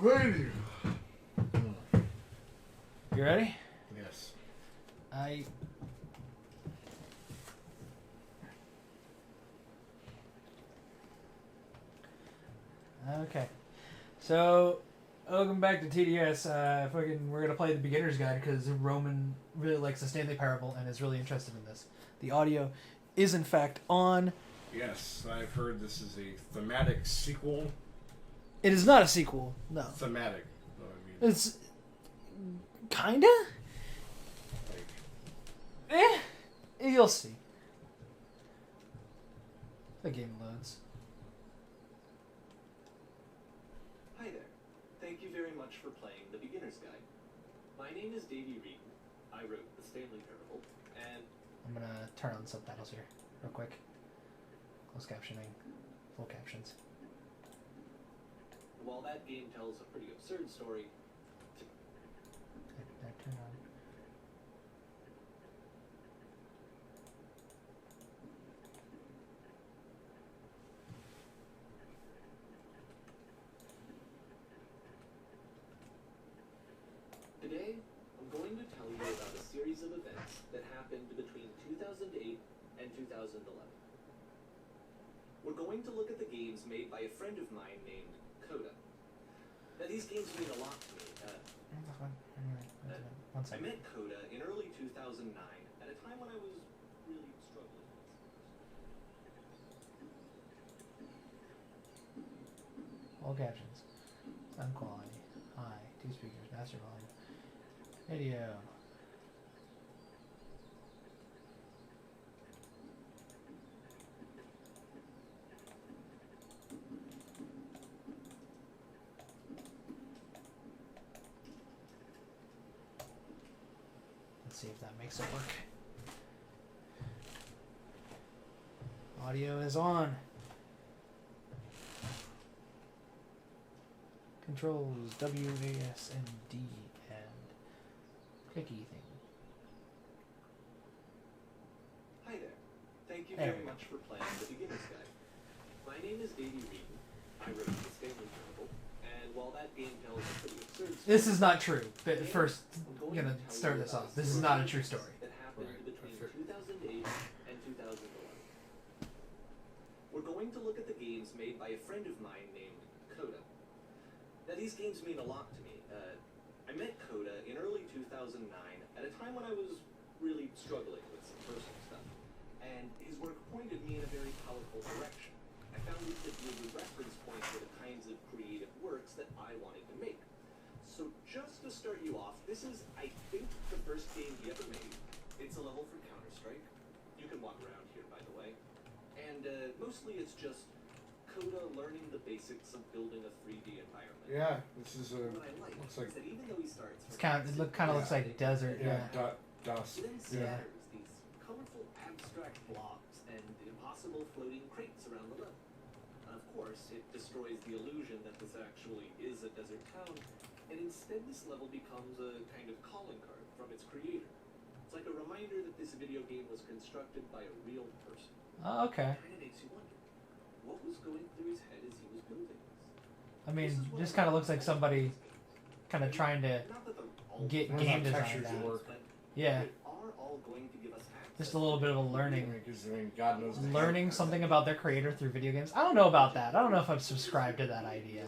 Ready. You ready? Yes. Okay. So, welcome back to TDS. We're gonna play the beginner's guide because Roman really likes the Stanley Parable and is really interested in this. The audio is in fact on. Yes, I've heard this is a thematic sequel. It is not a sequel. No. Thematic. No, I mean, It's kinda. like, You'll see. The game loads. Hi there. Thank you very much for playing The Beginner's Guide. My name is Davey Reed. I wrote The Stanley Parable, and I'm gonna turn on subtitles here, real quick. Closed captioning, full captions. while that game tells a pretty absurd story, I turn on. today I'm going to tell you about a series of events that happened between 2008 and 2011. We're going to look at the games made by a friend of mine named Coda. Now these games mean a lot to me. One I second. met Coda in early 2009 at a time when I was really struggling. All captions. Sound quality. High. 2 speakers. Master volume. Video. Let's see if that makes it work. Audio is on. Controls W, A, S, and D, and clicky thing. Hi there. Thank you There very we go. much for playing The Beginner's Guide. My name is Davey Reed. I wrote The Stanley Parable, and while that game tells a pretty absurd story, This is not true. But today first, I'm I'm going gonna to tell start you this about off. This is not a true story. that happened Right. between Fair. 2008 and 2011. We're going to look at the games made by a friend of mine named Coda. Now these games mean a lot to me. I met Coda in early 2009 at a time when I was really struggling with some personal stuff, and his work pointed me in a very powerful direction. I found it to be a good reference point for the kinds of creative works that I wanted to make. So just to start you off, this is, I think, the first game he ever made. It's a level for Counter-Strike. You can walk around here, by the way. And mostly it's just Coda learning the basics of building a 3D environment. yeah, this is a. What I like Looks like. is that even though he starts It's from kind of looks like desert. Yeah, Yeah. dust. he then Yeah. scatters these colorful abstract blobs and impossible floating crates around the level. And of course, it destroys the illusion that this actually is a desert town, and instead this level becomes a kind of calling card from its creator. It's like a reminder that this video game was constructed by a real person. Oh, okay. It kind of makes you wonder, what was going through his head as he was building this? I mean, this kind of looks like somebody kind of trying to Not that they're all get Wonder game how design textures down. work. but Yeah. they are all going to give us access Just a little bit of a I learning. mean, 'cause, I mean, God knows. Learning something about their creator through video games. I don't know about that. I don't know if I'm subscribed to that idea.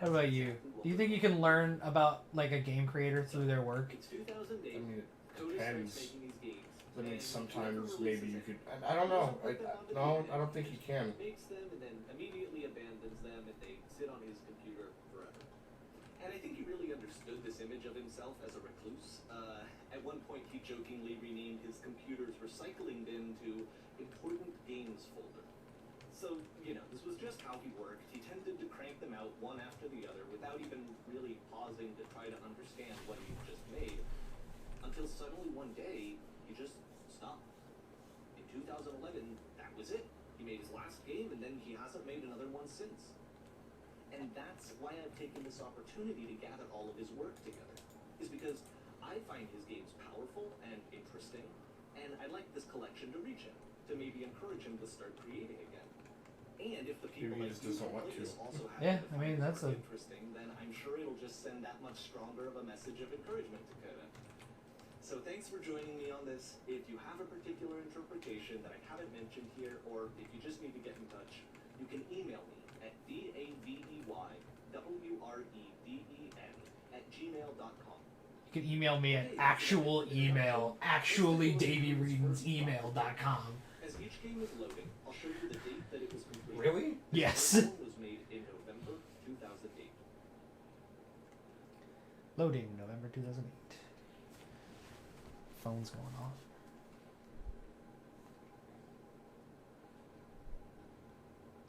What about you? Do you think you can learn about like a game creator through their work? It's 2008. I mean, it Coda depends. starts making these games. I mean, and sometimes whoever maybe you releases could. it I don't know. put them onto the No, internet, I don't think you can. makes them and then immediately abandons them and they sit on his computer forever. And I think he really understood this image of himself as a recluse. At one point, he jokingly renamed his computer's recycling bin to Important Games Folder. So, you know, this was just how he worked. He tended to crank them out one after the other without even really pausing to try to understand what he just made. Until suddenly one day, he just stopped. In 2011, that was it. He made his last game and then he hasn't made another one since. And that's why I've taken this opportunity to gather all of his work together. Is because I find his games powerful and interesting, and I'd like this collection to reach him, to maybe encourage him to start creating again. And if the people Maybe he like just you doesn't who want play to. this also happen Yeah, to I mean, find that's it a- interesting, then I'm sure it'll just send that much stronger of a message of encouragement to Coda. So thanks for joining me on this. If you have a particular interpretation that I haven't mentioned here, or if you just need to get in touch, you can email me at daveyWreden@gmail.com. You can email me at actuallyDaveyReadensEmail.com. As each game is loading, I'll show you the date that it was completed. Really? Yes. This one was made in November 2008. Loading, November 2008. Phone's going off.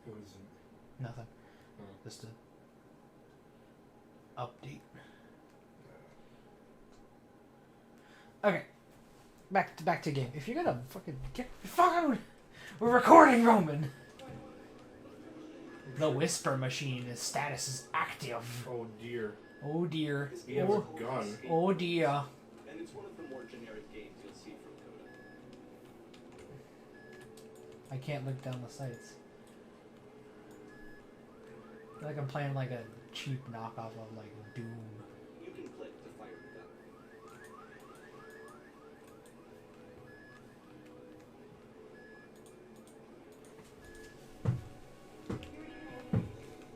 Who is it? Nothing. Oh. Just a update. Okay. Back to game. If you're gonna fucking get fucking, we're recording, Roman. The Whisper Machine. His status is active. Oh dear. Oh dear. This He game has is a called gun. Escape Oh Room, dear. And it's one of the more generic games you'll see from Coda. I can't look down the sights. I feel like I'm playing like a cheap knockoff of like Doom. You can click to fire the gun.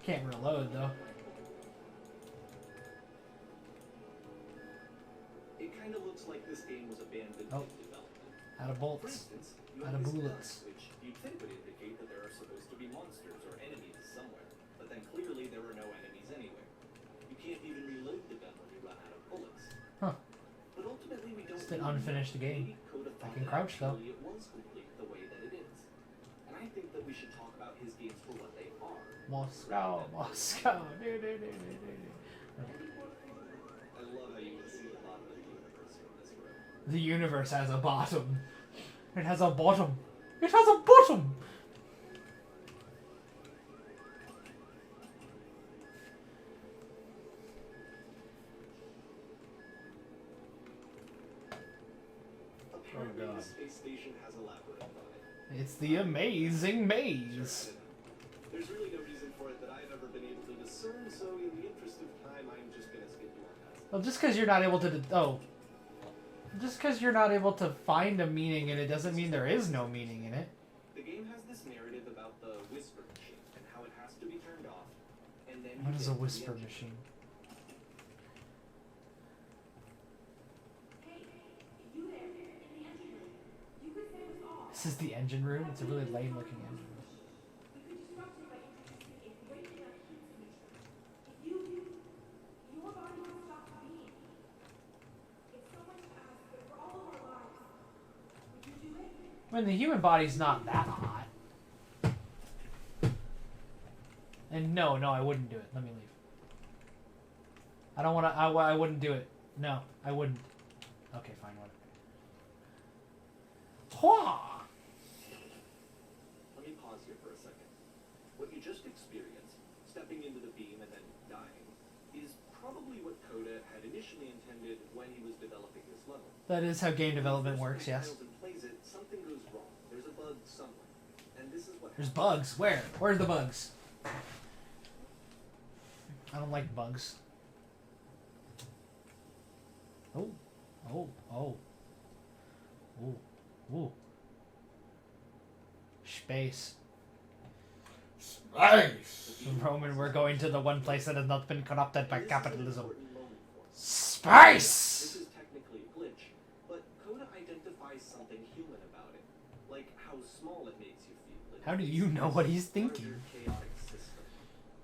Can't reload though. It kind of looks like this game was abandoned Oh. in development. Out of For bolts. instance, you Out have of this gun, bullets. which you'd think would indicate that there are supposed to be monsters or enemies somewhere, but then clearly there are no enemies anywhere. You can't even reload the gun when you run out of bullets. Huh. But ultimately, we don't Just an really unfinished know. game. Maybe Coda I thought can that crouch, though. actually it was complete the way that it is. And I think that we should talk about his games for what they are. Moscow, Moscow. I love how you can see a lot of the universe from this room. The universe has a bottom. It has a bottom. It has a bottom. Apparently, God. the space station has a labyrinth on it. It's the amazing maze. There's really no reason for it that I've ever been able to discern, so in the interest of time, I'm just gonna skip you on that. Well, just because you're not able to, just because you're not able to find a meaning in it doesn't mean there is no meaning in it. The game has this narrative about the whisper machine and how it has to be turned off, and then What you is get a to the whisper engine. machine? This is the engine room. It's a really lame looking engine room. I mean, the human body's not that hot. And no, I wouldn't do it. Let me leave. I don't want to. I wouldn't do it. No, I wouldn't. Okay, fine, whatever. Hwah! Let me pause here for a second. What you just experienced, stepping into the beam and then dying, is probably what Coda had initially intended when he was developing this level. That is how game development works. Yes. When he plays it, something goes wrong. There's a bug somewhere, and this is what There's happens. bugs. Where? Where's the bugs? I don't like bugs. Oh. Oh. Oh. Ooh. Ooh. Space. Nice. Roman, we're going to the one place that has not been corrupted by And this is an capitalism. important moment for us. Space! This is technically a glitch, but Coda identifies something human about it, like how small it makes you feel. It How do makes you know what he's larger, thinking? chaotic system.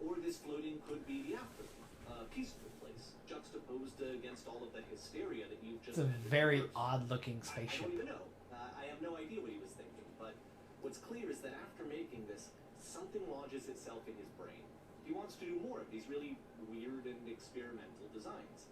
Or this floating could be the afterlife, a peaceful place, juxtaposed against all of the hysteria that you've just. It's a mentioned very first. odd-looking I spaceship. don't even know. I have no idea what he was thinking, but what's clear is that after making this, something lodges itself in his brain. He wants to do more of these really weird and experimental designs.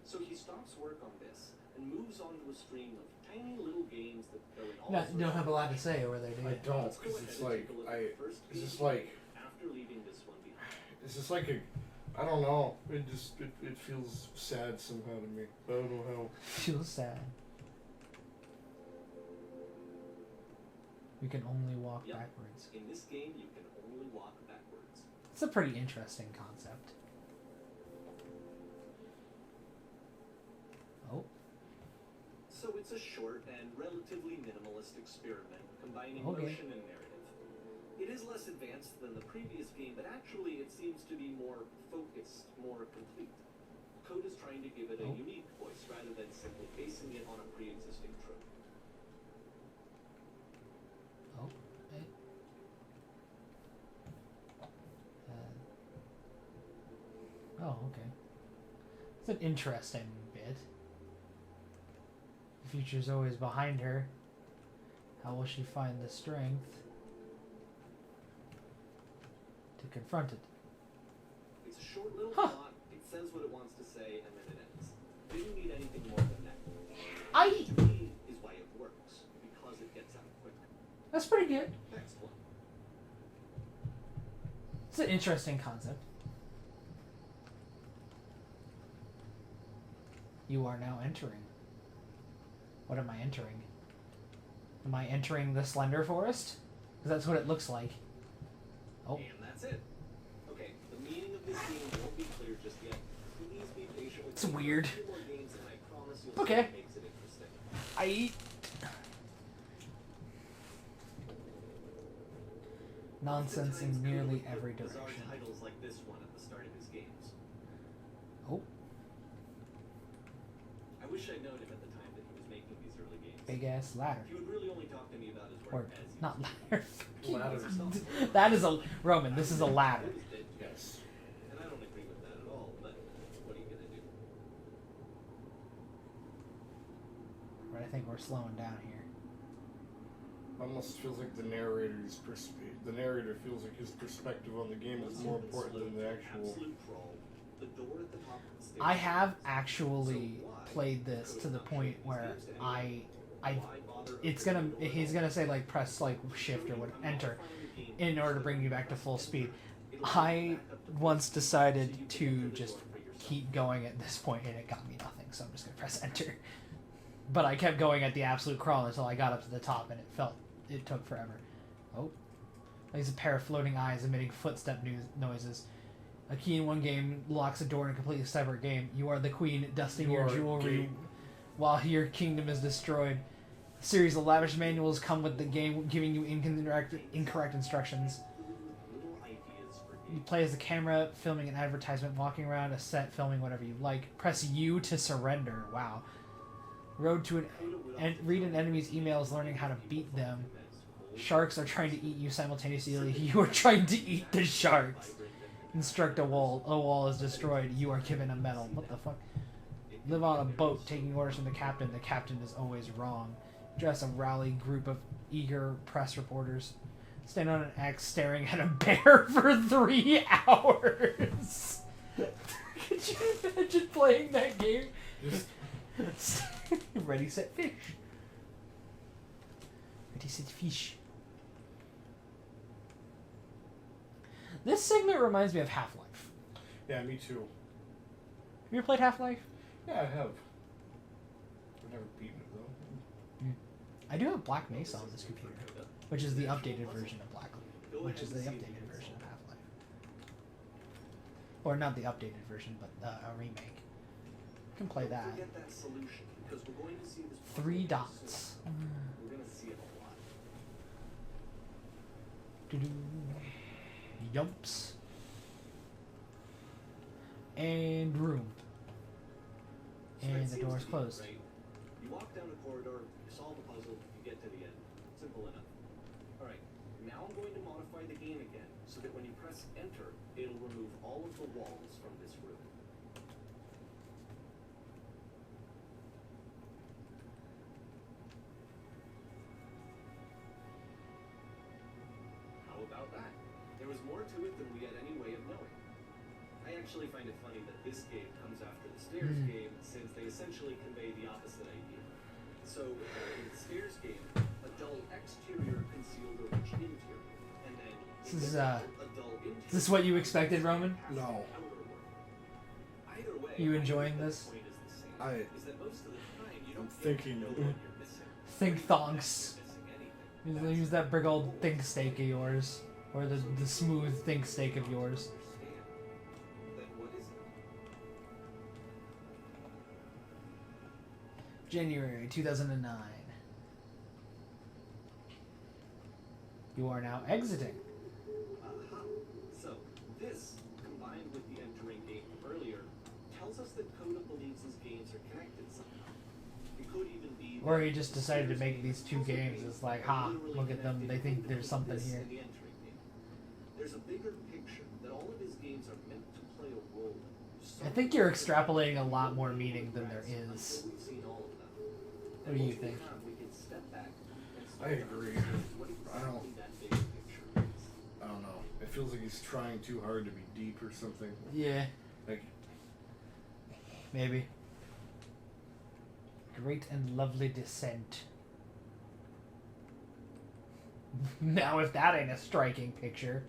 So he stops work on this and moves on to a stream of tiny little games that go in all No, sorts you don't of have a lot to say over there, do I you? don't, Let's go because ahead it's and like take a look at the first It's game just like after leaving this one behind. it's just like a. I don't know. It feels sad somehow to me. I don't know how. Feels sad. We can only walk Yep. backwards. In this game, you can only walk backwards. It's a pretty interesting concept. Oh, So it's a short and relatively minimalist experiment combining Okay. motion and narrative. It is less advanced than the previous game, but actually it seems to be more focused, more complete. Code is trying to give it a Oh. unique voice rather than simply basing it on a pre-existing trope. oh, hey. Oh, okay. It's an interesting bit. The future's always behind her. How will she find the strength to confront it? It's a short little Huh. plot, it says what it wants to say, and then it ends. Didn't need anything more than that. I. To me, is why it works, because it gets out quick. That's pretty good. Next one. It's an interesting concept. You are now entering. What am I entering? Am I entering the Slender Forest? Because that's what it looks like. Oh. And that's it. Okay, the meaning of this game won't be clear just yet. Please be patient with It's me. weird. A few more games and I promise you'll Okay. see what makes it interesting. I. Nonsense in nearly every Bizarre direction. titles like this one at the start of his games. Oh, I wish I'd known him at the time that he was making these early games. big ass ladder. He would really only talk to me about his Or work as he not was ladder. Ladder. That is a Roman. This is a ladder. It was dead to me. Yes. And I don't agree with that at all, but what are you gonna do? But I think we're slowing down here. Almost feels like the narrator feels like his perspective on the game is more important than the actual. Absolute troll. The door at the top of the stage. I have actually played this to the point where he's gonna say like press like shift or what enter in order to bring you back to full speed. I once decided to just keep going at this point and it got me nothing, so I'm just gonna press enter. But I kept going at the absolute crawl until I got up to the top and it took forever. Oh. There's a pair of floating eyes emitting footstep noises. A key in one game locks a door in a completely separate game. You are the queen, dusting You your are jewelry king. while your kingdom is destroyed. A series of lavish manuals come with the game, giving you incorrect instructions. Little ideas for You games. play as the camera, filming an advertisement, walking around a set, filming whatever you like. Press U to surrender. Wow. Road to and read an enemy's emails, learning how to beat them. Sharks are trying to eat you simultaneously. You are trying to eat the sharks. Instruct a wall. A wall is destroyed. You are given a medal. What the fuck? Live on a boat, taking orders from the captain. The captain is always wrong. Dress a rally group of eager press reporters. Stand on an X, staring at a bear for 3 hours. Could you imagine playing that game? Ready, set, fish. Ready, set, fish. This segment reminds me of Half-Life. Yeah, me too. Have you ever played Half-Life? Yeah, I have. I've never beaten it though. I do have Black Mesa on this computer, which is the updated version of which is the updated version of Half-Life. Or not the updated version, but a remake. You can play that. Forget that solution, because we're going to see this 3 soon. dots. We're going to see it a lot. Doo-doo. Yumps. And room. So And that the seems door's to be closed. right. You walk down a corridor, you solve a puzzle, you get to the end. Simple enough. Alright, now I'm going to modify the game again, so that when you press enter, it'll remove all of the walls from this room. How about that? There was more to it than we had any way of knowing. I actually find it funny that this game comes after the Stairs game, since they essentially convey the opposite idea. So, in the Stairs game, a dull exterior concealed a rich interior, and then This is, a dull interior. Is this what you expected, Roman? No. Either way, You enjoying the this? point is the same, is that most of the time you don't thinking. know what you're missing. Think thongs. You're missing anything. Use that big old think steak of yours. Or the smooth think steak of yours. Then what is it? January 2009. You are now exiting. Aha. So, this, combined with the entering game earlier, tells us that Coda believes his games are connected somehow. It could even be Or he just decided to make these two games. It's like, ha, look at them. They think there's something this here. in the entering game. There's a bigger picture that all of his games are meant to play a role in. I think you're extrapolating a lot more meaning than there is. Until we've seen all of them. What do you think? We can step back and I agree. what I don't. exactly that bigger picture is. I don't know. It feels like he's trying too hard to be deep or something. Yeah, Like, maybe. Great and lovely descent. Now, if that ain't a striking picture.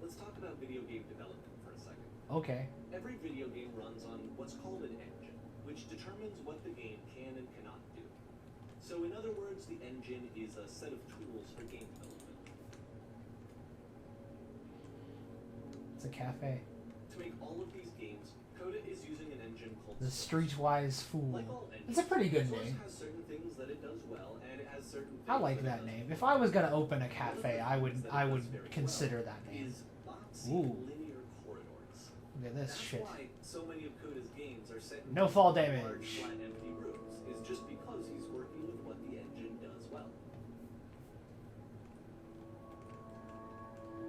Let's talk about video game development for a second. Okay. Every video game runs on what's called an engine, which determines what the game can and cannot do. So in other words, the engine is a set of tools for game development. It's a cafe. To make all of these games, Coda is using an engine called The Streetwise Fool. Like all engines, It's a pretty good Source name. has certain things that it does well, and it has certain things I like it that doesn't. name. If I was gonna open a cafe, I would One of the things that it does very consider well that name. is boxy Ooh. linear corridors. Look at this That's shit. why so many of Coda's games are set in No fall large, damage. flat, empty rooms, is just because he's working with what the engine does well.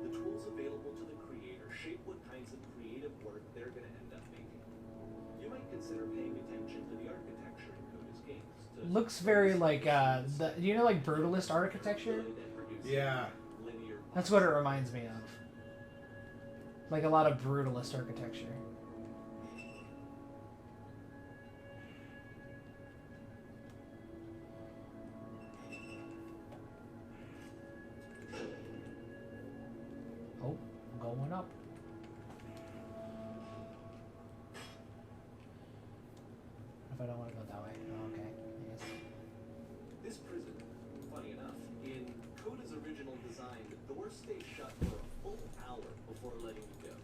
The tools available to the creator shape what kinds of creative work they're going to end up making. You might consider paying attention to the architecture in Coda's games. Looks very like you know, like brutalist architecture. yeah. That's what it reminds me of. Like a lot of brutalist architecture. Oh, going up. If I don't want to go that way. Oh, okay. Yes. This prison, funny enough, in Coda's original design, the doors stay shut for a full hour before letting you go.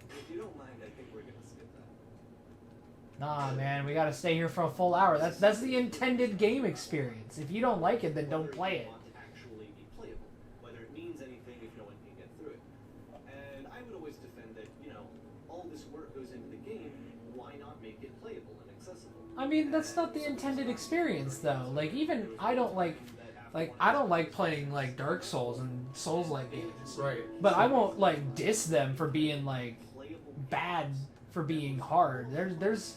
If you don't mind, I think we're gonna skip that. Nah, man, we gotta stay here for a full hour. That's the intended game experience. If you don't like it, then don't play it. Want to actually be playable, whether it means anything if no one can get through it. And I would always defend that, all this work goes into the game, why not make it playable and accessible? I mean, that's not the intended experience, though. Like, even I don't like playing like Dark Souls and Souls-like games. Right. But I won't like diss them for being like bad for being hard. There's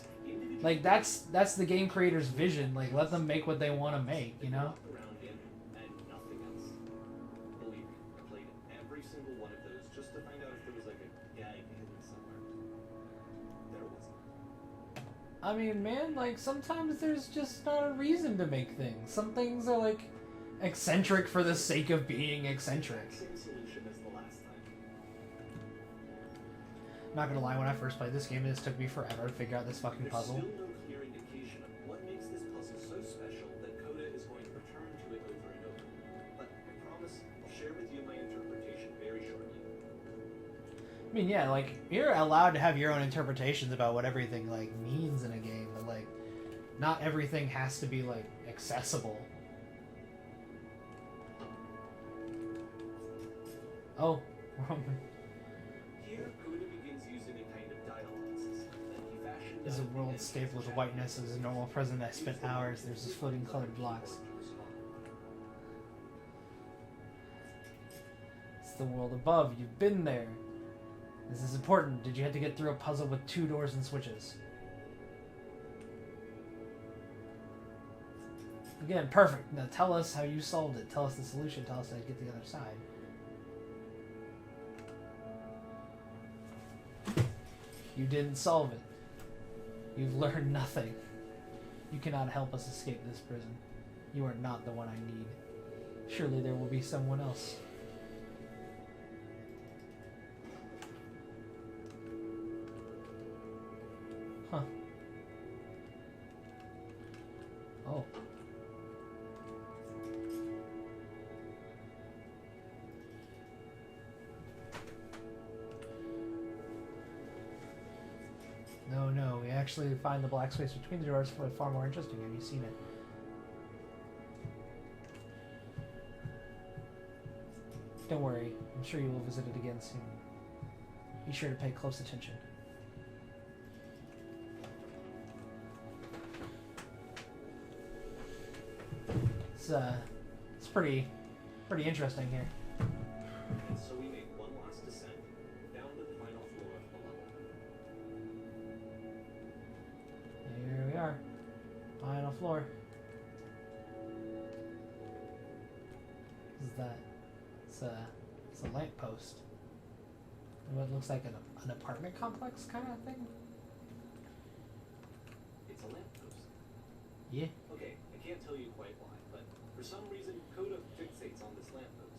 like that's the game creator's vision. Like, let them make what they want to make, you know? Around in and nothing else. Believe me, I played every single one of those just to find out if there was like a gag hidden somewhere. There wasn't. I mean, man, like sometimes there's just not a reason to make things. Some things are like eccentric for the sake of being eccentric. Same solution as the last time. Not gonna lie, when I first played this game, it just took me forever to figure out this fucking There's puzzle. still no clear indication of what makes this puzzle so special that Coda is going to return to it over and over. But I promise I'll share with you my interpretation very shortly. I mean, yeah, like, you're allowed to have your own interpretations about what everything, like, means in a game, but, like, not everything has to be, like, accessible. Oh. Here, Coda begins using a kind of dialogue system that he fashioned Is a out of the world engines stable with which whiteness acted as a normal present I spent hours. There's just floating colored blocks. It's the world above. You've been there. This is important. Did you have to get through a puzzle with 2 doors and switches? Again, perfect. Now tell us how you solved it. Tell us the solution. Tell us how to get to the other side. You didn't solve it. You've learned nothing. You cannot help us escape this prison. You are not the one I need. Surely there will be someone else. Huh. Oh. No, we actually find the black space between the doors for far more interesting. Have you seen it? Don't worry, I'm sure you will visit it again soon. Be sure to pay close attention. It's pretty interesting here. And so we make one last descent down to the final floor of the level. Here we are. Final floor. What is that? It's a lamppost. What looks like an apartment complex kind of thing? It's a lamppost. Yeah. Okay, I can't tell you quite why, but for some reason, Coda fixates on this lamppost.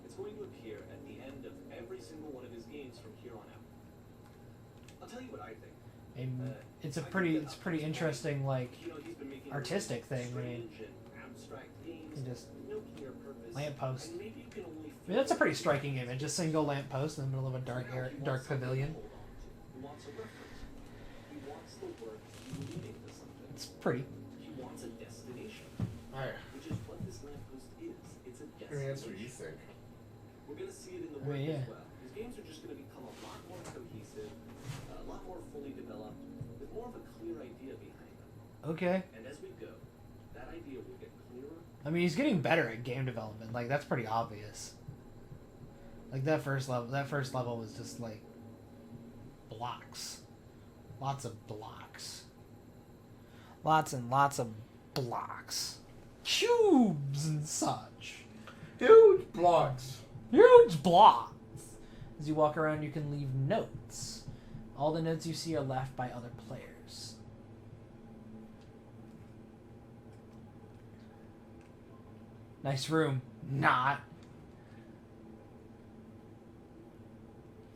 It's going to appear at the end of every single one of his games from here on out. I'll tell you what I think. It's pretty interesting, like, You know, he's been making artistic thing. I mean, strange and abstract games, you just no clear purpose, lamppost. and maybe you can only I mean, that's a pretty striking image. A single lamppost in the middle of a dark pavilion. He wants a reference. He wants the work leading to something. It's pretty. He wants a destination, Alright. which is what this lamppost is. It's a I mean, that's what you destination. think. We're gonna see it in the I work mean, yeah. as well. His games are just gonna become a lot more cohesive, a lot more fully developed, with more of a clear idea behind them. Okay. And as we go, that idea will get clearer. I mean, he's getting better at game development. Like, that's pretty obvious. Like, that first level was just, like, blocks. Lots of blocks. Lots and lots of blocks. Cubes and such. Huge blocks. Huge blocks. As you walk around, you can leave notes. All the notes you see are left by other players. Nice room. Not.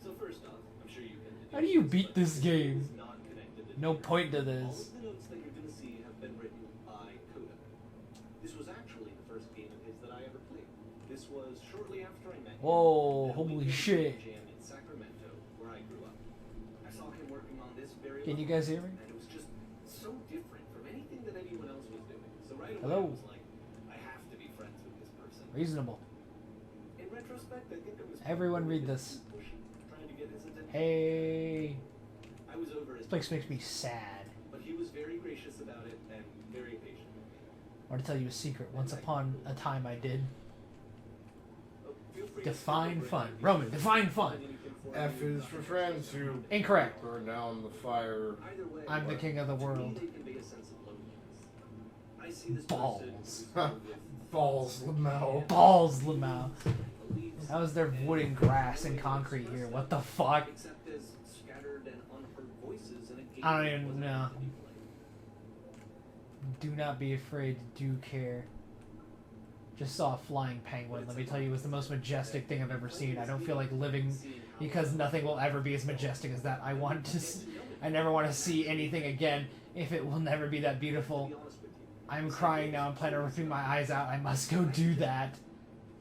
So first off, I'm sure you can. How do you beat but this game? is not connected to No the point to All this. of the notes that you're gonna see have been written by Coda. This was actually the first game of his that I ever played. This was shortly after I met him. Whoa, at a holy weekend shit. jam in Sacramento, where I grew up. I saw him working on this very Can you level, guys hear me? and it was just so different from anything that anyone else was doing. So right away Hello? I was like, I have to be friends with this person. Reasonable. In retrospect, I think I was Everyone probably read a bit this. too pushy, trying to get his attention. Hey. I was over his This place makes me sad. but he was very gracious about it and very patient with me. I want to tell you a secret. Once upon a time I did. Oh, feel free to Define skip over fun. any Roman, details. define fun. And you can form F new is for thoughts. friends who Incorrect. burn down the fire. Either way, I'm the king of the to me, world. they convey a sense of loneliness. I see this Balls. person who's filled with Balls, Lamau. Balls, Lamau. beliefs How is there wood and grass and concrete here? What the fuck? except as scattered and unheard voices in a game I don't that even wasn't know. meant to be played. Do not be afraid. Do care. Just saw a flying penguin. Let me tell you, it was the most majestic thing I've ever seen. I don't feel like living because nothing will ever be as majestic as that. I want to. I never want to see anything again if it will never be that To beautiful. be honest with you, I'm crying now. I'm planning on ripping my eyes out. I must go do that.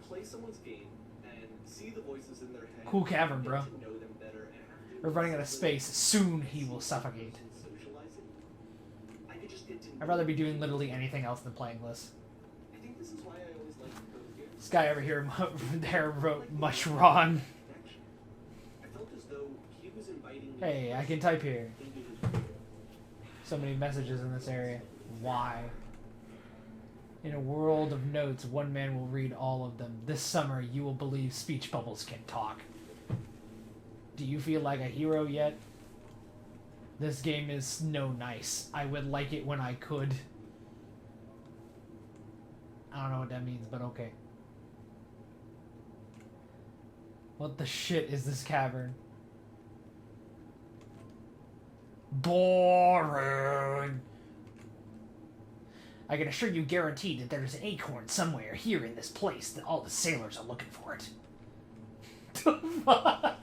play someone's game and see the voices in their head. Cool cavern, bro. Get to know them better and have to We're running out of space. Soon he will suffocate. socializing. I could just get to I'd rather be doing literally anything else than playing this. I think this is why I always liked code games. This guy over here, there wrote much wrong. Connection. I felt as though he was inviting me Hey, I can type here. into his world. So many messages in this area. Why? In a world of notes, one man will read all of them. This summer, you will believe speech bubbles can talk. Do you feel like a hero yet? This game is no nice. I would like it when I could. I don't know what that means, but okay. What the shit is this cavern? Boring. I can assure you guaranteed that there's an acorn somewhere here in this place that all the sailors are looking for it. The fuck?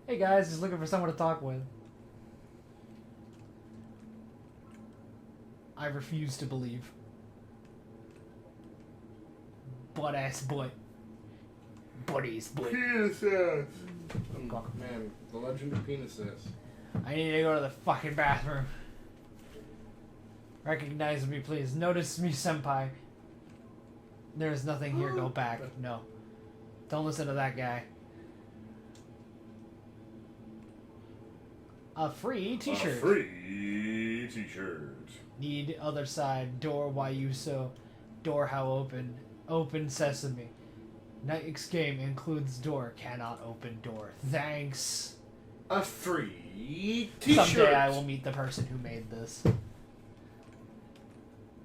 Hey guys, just looking for someone to talk with. I refuse to believe. Butt ass butt. Buddies butt. Penis ass. Fuck. Man, the legend of penis ass. I need to go to the fucking bathroom. Recognize me, please. Notice me, senpai. There's nothing here. Go back. No. Don't listen to that guy. A free t-shirt. A free t-shirt. Need other side. Door, why you so? Door, how open? Open sesame. Next game includes door. Cannot open door. Thanks. A free t-shirt. Someday I will meet the person who made this.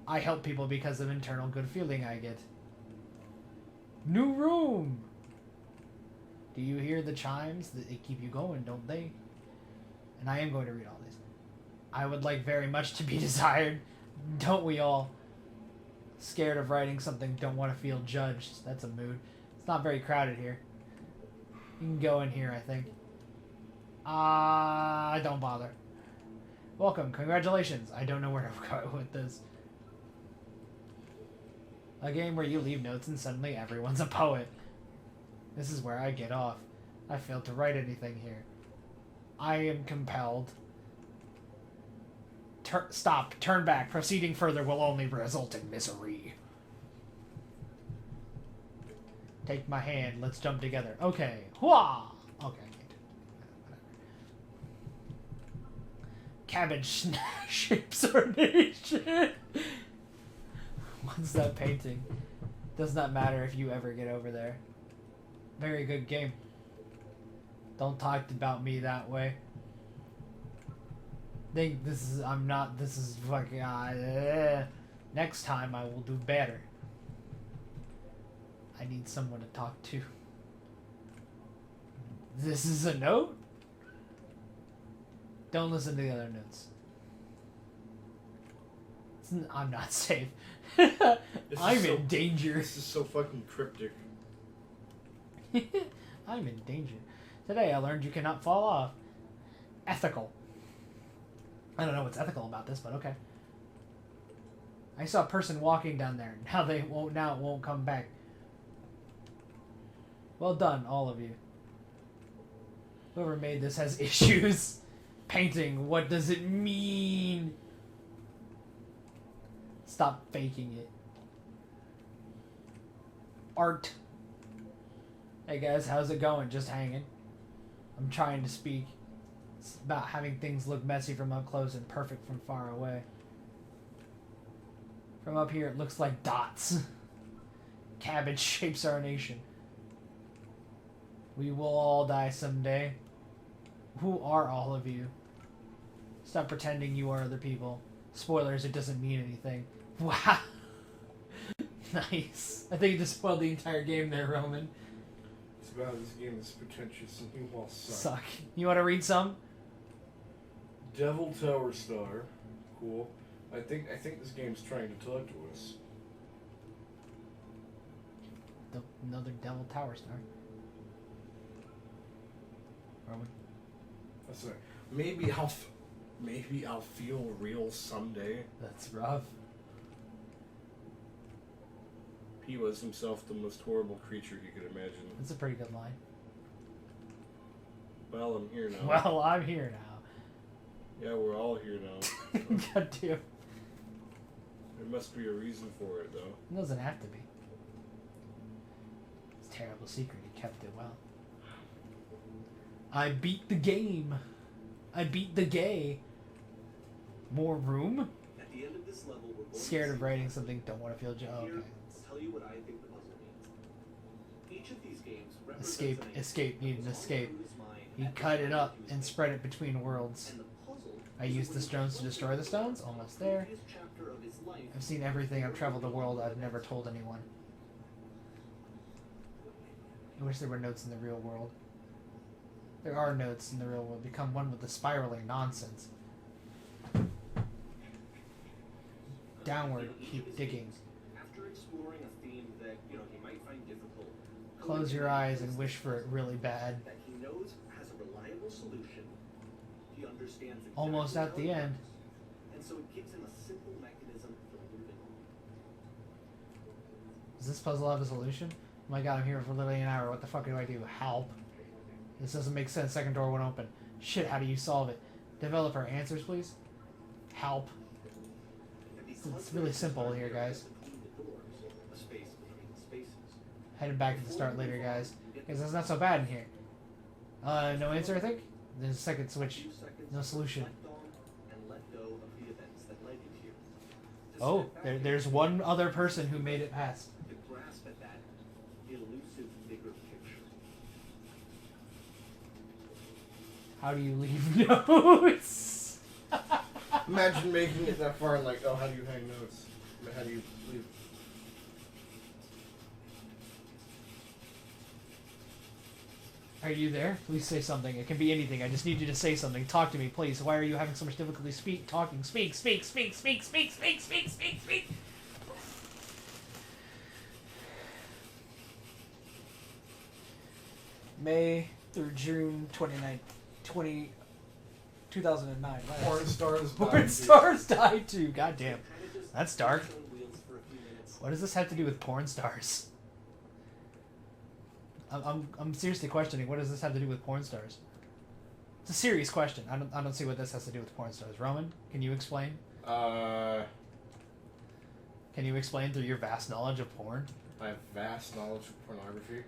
I help people because of internal good feeling I get. New room! Do you hear the chimes? They keep you going, don't they? And I am going to read all these. I would like very much to be desired. Don't we all? Scared of writing something, don't want to feel judged. That's a mood. It's not very crowded here. You can go in here, I think. Don't bother. Welcome, congratulations. I don't know where to go with this. A game where you leave notes and suddenly everyone's a poet. This is where I get off. I failed to write anything here. I am compelled. Stop. Turn back. Proceeding further will only result in misery. Take my hand. Let's jump together. Okay. Hwah! Okay. Cabbage shapes our nation. What's that painting? Does not matter if you ever get over there. Very good game. Don't talk about me that way. Think this is this is fucking next time I will do better. I need someone to talk to. This is a note? Don't listen to the other notes. I'm not safe. I'm in danger. This is so fucking cryptic. I'm in danger. Today I learned you cannot fall off. Ethical. I don't know what's ethical about this, but okay. I saw a person walking down there. Now it won't come back. Well done, all of you. Whoever made this has issues. Painting, what does it mean? Stop faking it. Art. Hey guys, how's it going? Just hanging. I'm trying to speak. It's about having things look messy from up close and perfect from far away. From up here, it looks like dots. Cabbage shapes our nation. We will all die someday. Who are all of you? Stop pretending you are other people. Spoilers, it doesn't mean anything. Wow. Nice. I think you just spoiled the entire game there, Roman. It's about this game is pretentious and you all suck. Suck. You want to read some? Devil Tower Star. Cool. I think this game's trying to talk to us. Another Devil Tower Star. Roman. That's right. Maybe I'll feel real someday. That's rough. He was himself the most horrible creature he could imagine. That's a pretty good line. Well, I'm here now. Well, I'm here now. Yeah, we're all here now. God damn. There must be a reason for it, though. It doesn't have to be. It's a terrible secret. He kept it well. I beat the game. I beat the gay. More room? At the end of this level, we're going Scared to of see writing something. Don't want to feel Here, okay. I'll tell you what I think the puzzle means. Each of these games represents Escape. Need an escape. He He cut it up and spread it between worlds. I used the stones to destroy the stones. Almost there. I've seen everything. I've traveled the world. I've never told anyone. I wish there were notes in the real world. There are notes in the real world. Become one with the spiraling nonsense. Downward. Keep digging. After exploring a theme that he might find difficult, Close your eyes and wish for it really bad. that he knows has a reliable solution. He understands exactly Almost at how the it end. works, and so it gives him a simple mechanism Does this puzzle have a solution? Oh my god, I'm here for literally an hour. What the fuck do I do? Help. This doesn't make sense. Second door won't open. Shit, how do you solve it? Developer, answers please? Help. It's really simple here, guys. Heading back to the start later, guys. Because it's not so bad in here. No answer, I think? There's a second switch. No solution. Oh, there's one other person who made it past. How do you leave notes? Imagine making it that far and like, oh, how do you hang notes? How do you leave? Are you there? Please say something. It can be anything. I just need you to say something. Talk to me, please. Why are you having so much difficulty talking? Speak. May through June 2009. Porn stars. Porn stars died too. God damn. That's dark. What does this have to do with porn stars? I'm seriously questioning. What does this have to do with porn stars? It's a serious question. I don't see what this has to do with porn stars. Roman, can you explain? Can you explain through your vast knowledge of porn? I have vast knowledge of pornography.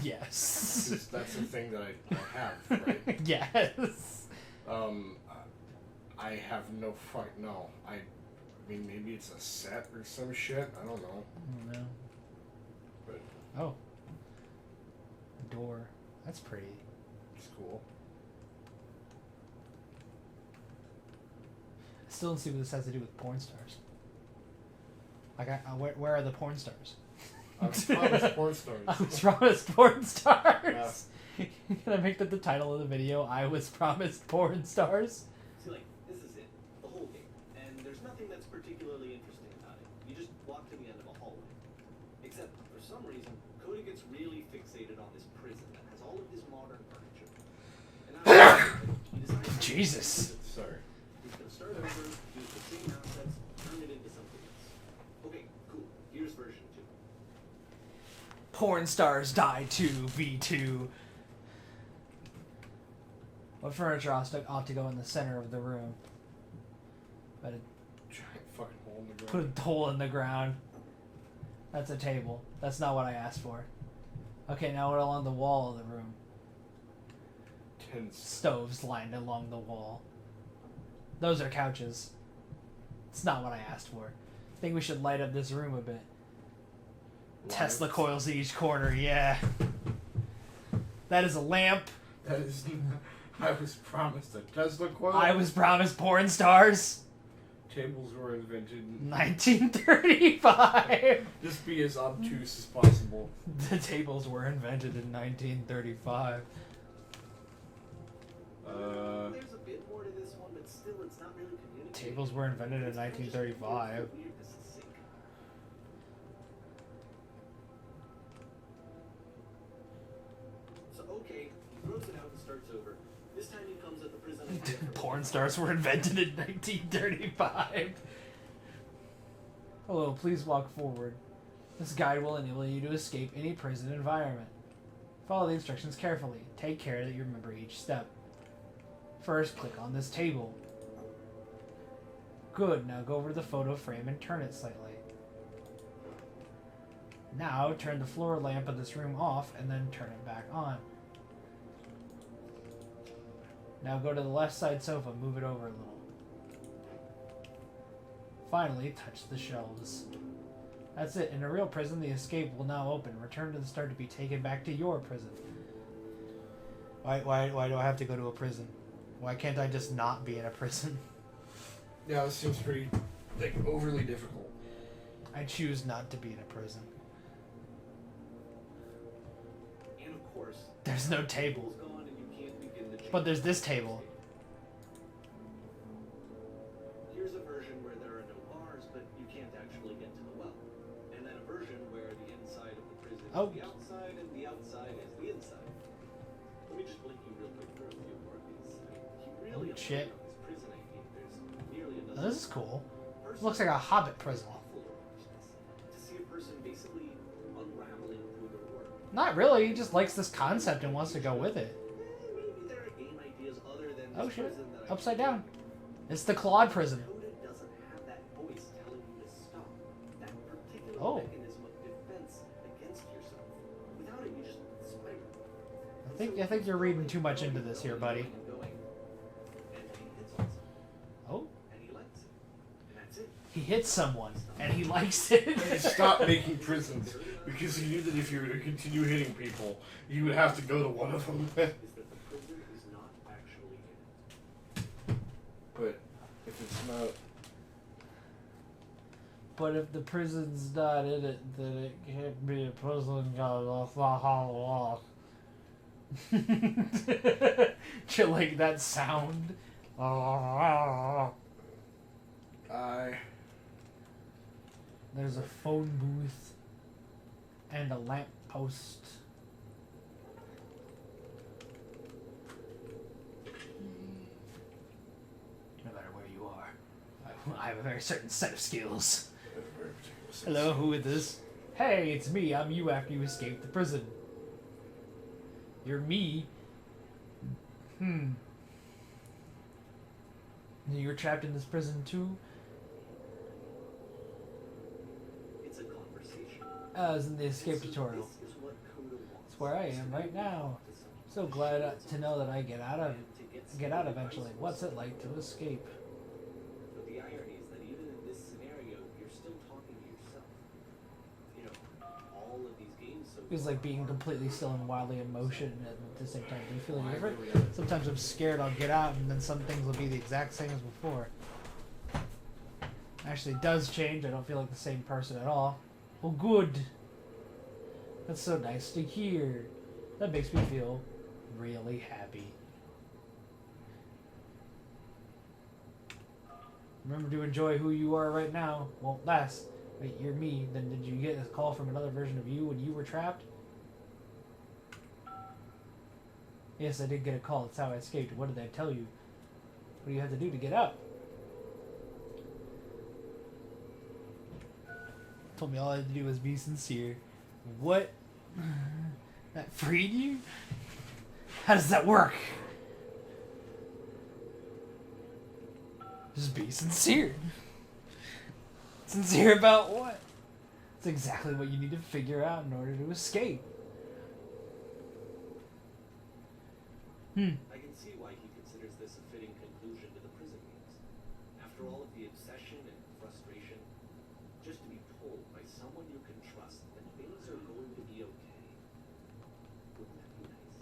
Yes. That's the thing that I have, right? Yes. I have no no. I mean, maybe it's a set or some shit. I don't know. I don't know. But oh. Door. That's pretty. It's cool. I still don't see what this has to do with porn stars. Like, where are the porn stars? I was promised porn stars. I was promised porn stars. Yeah. Can I make that the title of the video? I was promised porn stars. See, like, this is it, the whole game, and there's nothing that's particularly interesting about it. You just walk to the end of a hallway. Except, for some reason, Cody gets really fixated on this prison that has all of this modern furniture. And he decides Jesus. Sorry. He's gonna start over, use the same assets, turn it into something else. Okay, cool. Here's version 2. Porn stars die 2 v2. What furniture ought to go in the center of the room? But Giant fucking hole in the ground. put a hole in the ground. That's a table. That's not what I asked for. Okay, now what along the wall of the room? Stoves lined along the wall. Those are couches. It's not what I asked for. I think we should light up this room a bit. Tesla coils in each corner, yeah. That is a lamp. That is. I was promised a Tesla coil. I was promised porn stars. Tables were invented in 1935. Just be as obtuse as possible. The tables were invented in 1935. There's a bit more to this one, but still, it's not really communicating. Tables were invented in 1935. So okay, he throws it out and starts over. This time he comes at the prison. Porn stars were invented in 1935. Hello, please walk forward. This guide will enable you to escape any prison environment. Follow the instructions carefully. Take care that you remember each step. First, click on this table. Good, now go over to the photo frame and turn it slightly. Now, turn the floor lamp of this room off and then turn it back on. Now go to the left side sofa, move it over a little. Finally, touch the shelves. That's it. In a real prison, the escape will now open. Return to the start to be taken back to your prison. Why do I have to go to a prison? Why can't I just not be in a prison? Yeah, this seems pretty, like, overly difficult. I choose not to be in a prison. And of course, there's no table. Gone and you can't begin the but there's this table. Here's a version where there are no bars, but you can't actually get to the well. And then a version where the inside of the prison is the outside and the outside is the inside. Let me just blink you real quick for a few more of these. He really shit. On this prison idea. There's nearly a This is cool. It looks like a Hobbit prison. To see a person basically Not really. He just likes this concept and wants to go with it. Maybe there are game ideas other than Oh this shit! prison that I Upside can down. It's the Claude prison. Coda doesn't have that voice telling you to stop. That particular Oh. mechanism of defense against yourself. Without it, you just spiral. I think you're reading too much into this here, buddy. And then he hits on something, Oh, and he likes it. And that's it. he hits someone and he likes it. He stopped making prisons because he knew that if you were to continue hitting people, you would have to go to one of them. Is that the prison is not actually in it. But if it's not, But if the prison's not in it, then it can't be a prison. Chilling that sound. There's a phone booth and a lamp post. No matter where you are, I have a very certain set of skills. Hello, who is this? Hey, it's me. I'm you after you escaped the prison. You're me. You're trapped in this prison too? It's a conversation. I was in the escape tutorial. This is what Coda wants. That's where I am right now. So glad to know that I get out eventually. What's it like to escape? But the irony is that even in this scenario, you're still talking to yourself. You know, all of these games so Feels like being completely still and wildly in motion at the same time. Do you feel any different? Sometimes I'm scared I'll get out and then some things will be the exact same as before. Actually, it does change. I don't feel like the same person at all. Oh, good. That's so nice to hear. That makes me feel really happy. Remember to enjoy who you are right now. Won't last. Wait, you're me. Then did you get a call from another version of you when you were trapped? Yes, I did get a call. That's how I escaped. What did they tell you? What do you have to do to get out? Told me all I had to do was be sincere. What? That freed you? How does that work? Just be sincere. Sincere about what? It's exactly what you need to figure out in order to escape. I can see why he considers this a fitting conclusion to the prison games. After all of the obsession and frustration, just to be told by someone you can trust that things are going to be okay. Wouldn't that be nice?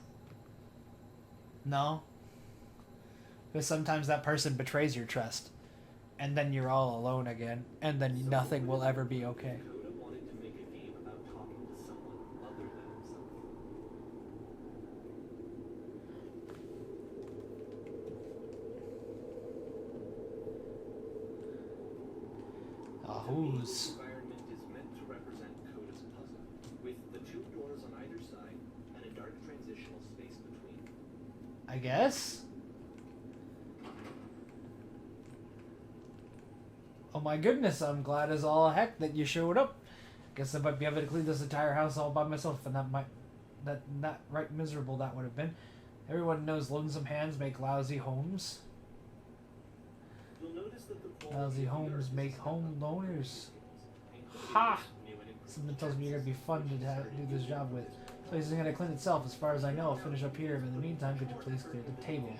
No. Because sometimes that person betrays your trust. And then you're all alone again. And then nothing will ever be okay. Coda wanted to make a game about talking to someone other than himself. Who's? The environment is meant to represent Coda's puzzle, with the two doors on either side and a dark transitional space between. I guess? Oh my goodness, I'm glad as all heck that you showed up. Guess I might be able to clean this entire house all by myself, and that right miserable that would have been. Everyone knows lonesome hands make lousy homes. You'll notice that the Lousy homes make home loners. Ha! Something tells me you're gonna be fun to do this job with. This place isn't gonna clean itself, as far as I know. I'll finish up here, but in the meantime, could you please clear the table?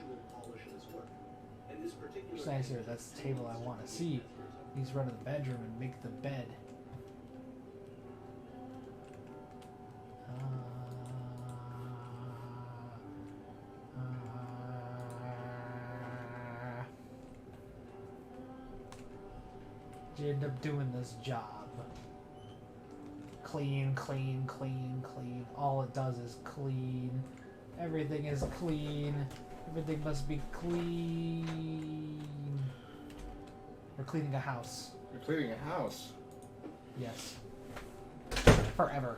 It's nice here. That's the table I want to see. Please run to the bedroom and make the bed. You end up doing this job. Clean, clean, clean, clean. All it does is clean. Everything is clean. Everything must be clean. We're cleaning a house. you're cleaning a house. Yes. Forever.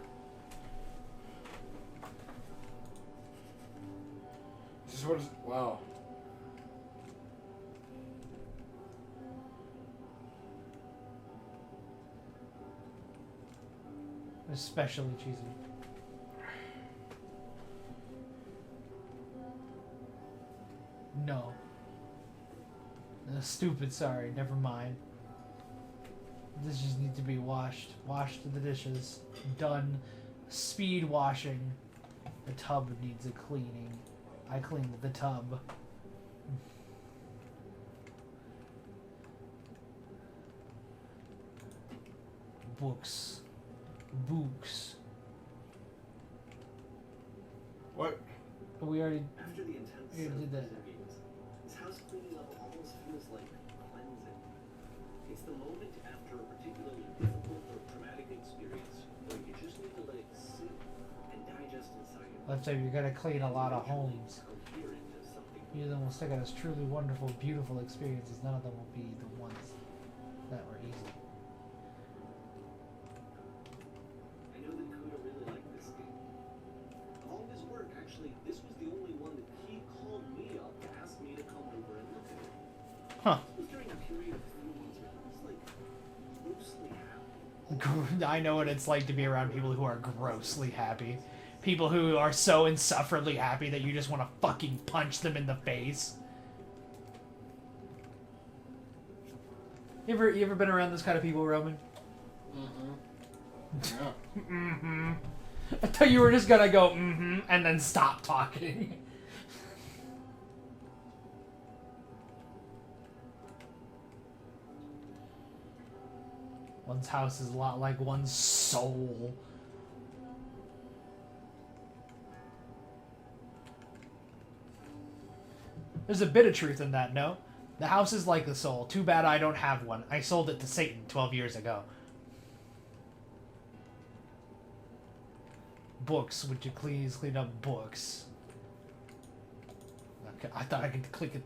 This is what is. Wow. Especially cheesy. Stupid, sorry, never mind. Dishes need to be washed. Washed the dishes. Done. Speed washing. The tub needs a cleaning. I cleaned the tub. Books. Books. What? We already After the intense We already did that. games, this house cleaning up almost feels like cleansing. It's the moment after a particularly difficult or traumatic experience where you just need to let it sit and digest inside you. let's say you're gonna clean a lot of homes. Cohere into something. Either of them will stick out as truly wonderful, beautiful experiences. None of them will be the ones that were easy. I know that Kuda really liked this game. Of all of his work, actually, this was the only one that he called me up to ask me to come over and look at it. Huh. This was during a period of 3 months where he was like grossly happy. I know what it's like to be around people who are grossly happy. People who are so insufferably happy that you just want to fucking punch them in the face. You ever been around those kind of people, Roman? Mm-hmm. Yeah. Mm-hmm. I thought you were just gonna go mm-hmm and then stop talking. One's house is a lot like one's soul. There's a bit of truth in that, no? The house is like the soul. Too bad I don't have one. I sold it to Satan 12 years ago. Books. Would you please clean up books? Okay, I thought I could click it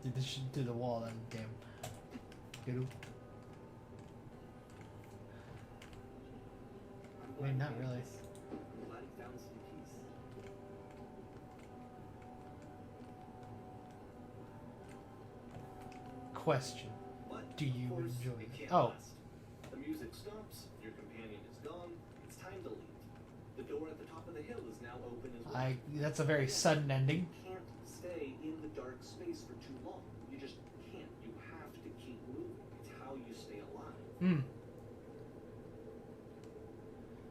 through the wall. Then damn. Get I mean, not really. I'm glad he found some peace. Question. But, Do you of course, enjoy it it? can't Oh. last. The music stops, your companion is gone, it's time to leave. The door at the top of the hill is now open as well. That's a very sudden ending. You can't stay in the dark space for too long. You just can't. You have to keep moving. It's how you stay alive. Hmm.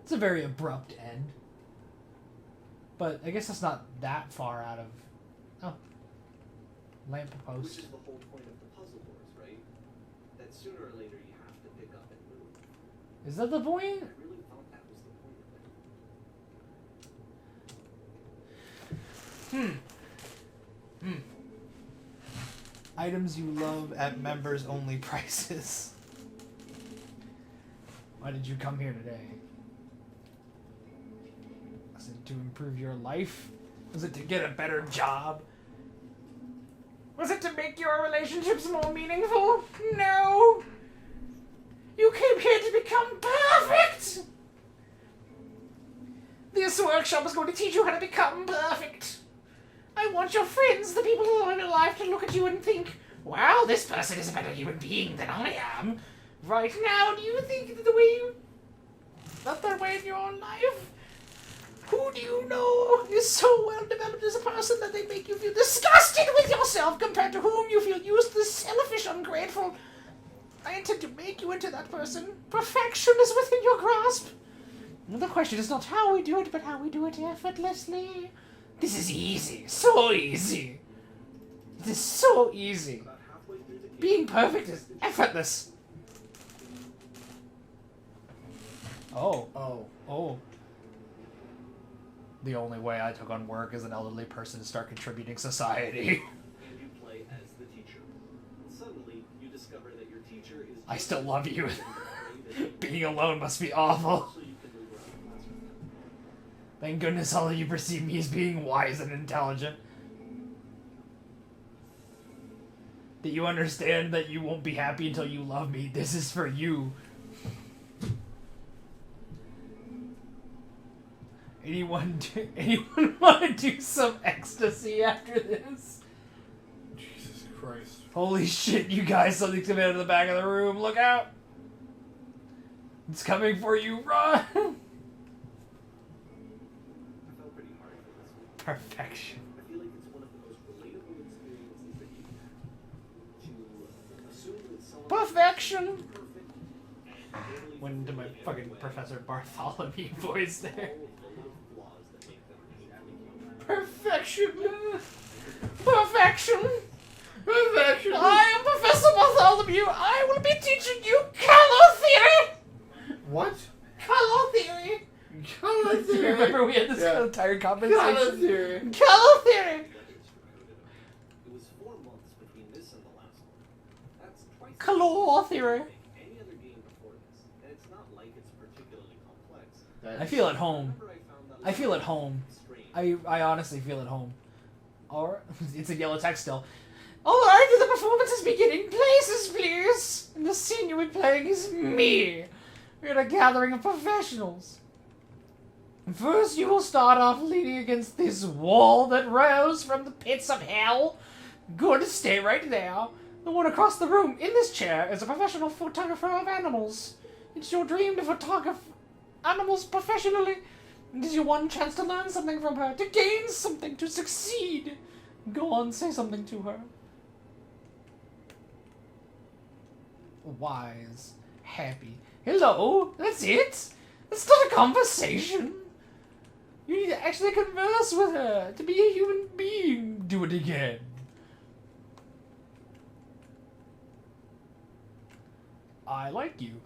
It's a very abrupt end. But I guess it's not that far out of... Oh. Lamp Which post. is the whole point of the puzzle doors, right? That sooner or later you have to pick up and move. Is that the point? I really thought that was the point of it. Items you love at members only prices. Why did you come here today? Was it to improve your life? Was it to get a better job? Was it to make your relationships more meaningful? No! You came here to become perfect! This workshop is going to teach you how to become perfect. I want your friends, the people who are in your life, to look at you and think, wow, this person is a better human being than I am. Right now, do you think that the way you... not that way in your own life? Who do you know is so well developed as a person that they make you feel disgusted with yourself compared to whom you feel useless, selfish, ungrateful? I intend to make you into that person. Perfection is within your grasp. The question is not how we do it, but how we do it effortlessly. This is easy. So easy. It is so easy. About halfway through the game, Being perfect is effortless. Oh. Oh. Oh. The only way I took on work as an elderly person to start contributing society. and you play as the teacher. And suddenly, you discover that your teacher is... I still love you. just as afraid Being alone must be awful. so you can move around the class with them. Thank goodness all of you perceive me as being wise and intelligent. That you understand that you won't be happy until you love me. This is for you. Anyone want to do some ecstasy after this? Jesus Christ. Holy shit, you guys, something's coming out of the back of the room. Look out. It's coming for you. Run. I felt pretty hard for this one. Perfection. I feel like it's one of the most relatable experiences that you have. To assume Perfection! Went into my fucking Professor Bartholomew voice there. Perfection! Perfection! Perfection! I am Professor Bartholomew! I will be teaching you color theory! What? Color theory! Color Do you theory. remember we had this entire conversation? Color theory. Color theory! It was 4 months between this and the last one. That's twice Color theory. any other game before this, and it's not like it's particularly complex. I feel at home. Remember I found that I feel at home. strange. I honestly feel at home. Or it's a yellow text still. Alright, the performance is beginning. Places, please. And the scene you'll be playing is me. We're at a gathering of professionals. First, you will start off leaning against this wall that rose from the pits of hell. Good, stay right there. The one across the room, in this chair, is a professional photographer of animals. It's your dream to photograph animals professionally. It is your one chance to learn something from her, to gain something, to succeed. Go on, say something to her. Wise, happy. Hello, that's it? That's not a conversation. You need to actually converse with her, to be a human being. Do it again. I like you.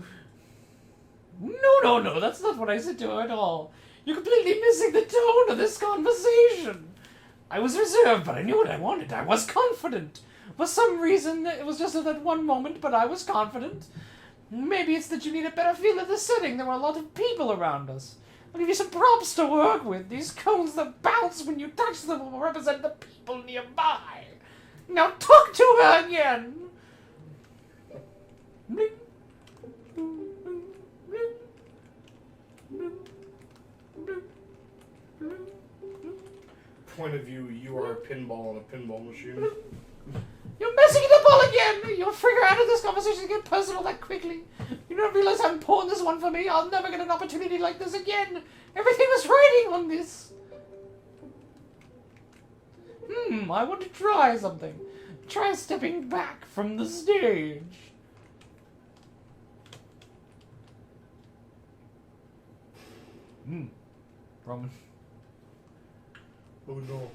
No, that's not what I said to her at all. You're completely missing the tone of this conversation. I was reserved, but I knew what I wanted. I was confident. For some reason, it was just at that one moment, but I was confident. Maybe it's that you need a better feel of the setting. There were a lot of people around us. I'll give you some props to work with. These cones that bounce when you touch them will represent the people nearby. Now talk to her again. Bling. Point of view, you are a pinball in a pinball machine. You're messing it up all again! You'll figure out if this conversation get personal that quickly. You don't realize how important this one for me. I'll never get an opportunity like this again. Everything was riding on this. I want to try something. Try stepping back from the stage. Roman. Oh no.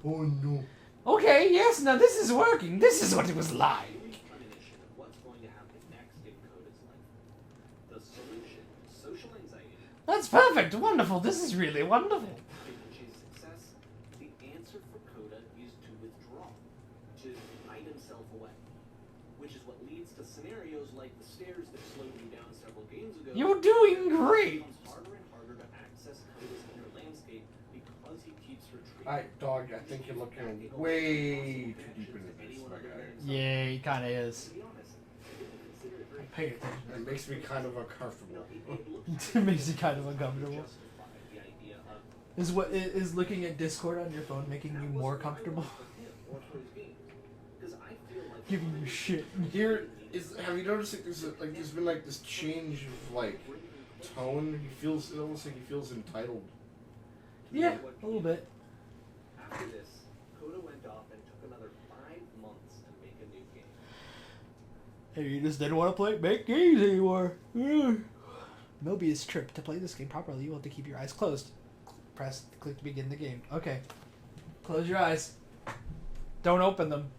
Oh no. Okay, yes, now this is working. This is what it was like. Premonition of what's going to happen next in Coda's life. The solution, social anxiety. That's perfect. Wonderful. This is really wonderful. To achieve success, the answer for Coda is to withdraw, to hide himself away. Which is what leads to scenarios like the stairs that slowed you down several games ago. You're doing It great. becomes harder and harder to access Coda's inner landscape because he keeps retreating. Dog, I think you're looking way too deep into this, my guy. Yeah, he kind of is. To be honest, I didn't consider it very Pay attention. It makes me kind of uncomfortable. It makes you kind of uncomfortable. justify the idea of Is looking at Discord on your phone making you more comfortable? Giving you shit. Here is. Have you noticed like there's been like this change of like tone? He feels. It almost like he feels entitled. Yeah, a little bit. After this, Coda went off and took another 5 months to make a new game. Hey, you just didn't want to make games anymore. Mobius trip. To play this game properly, you will have to keep your eyes closed. Click to begin the game. Okay. Close your eyes. Don't open them.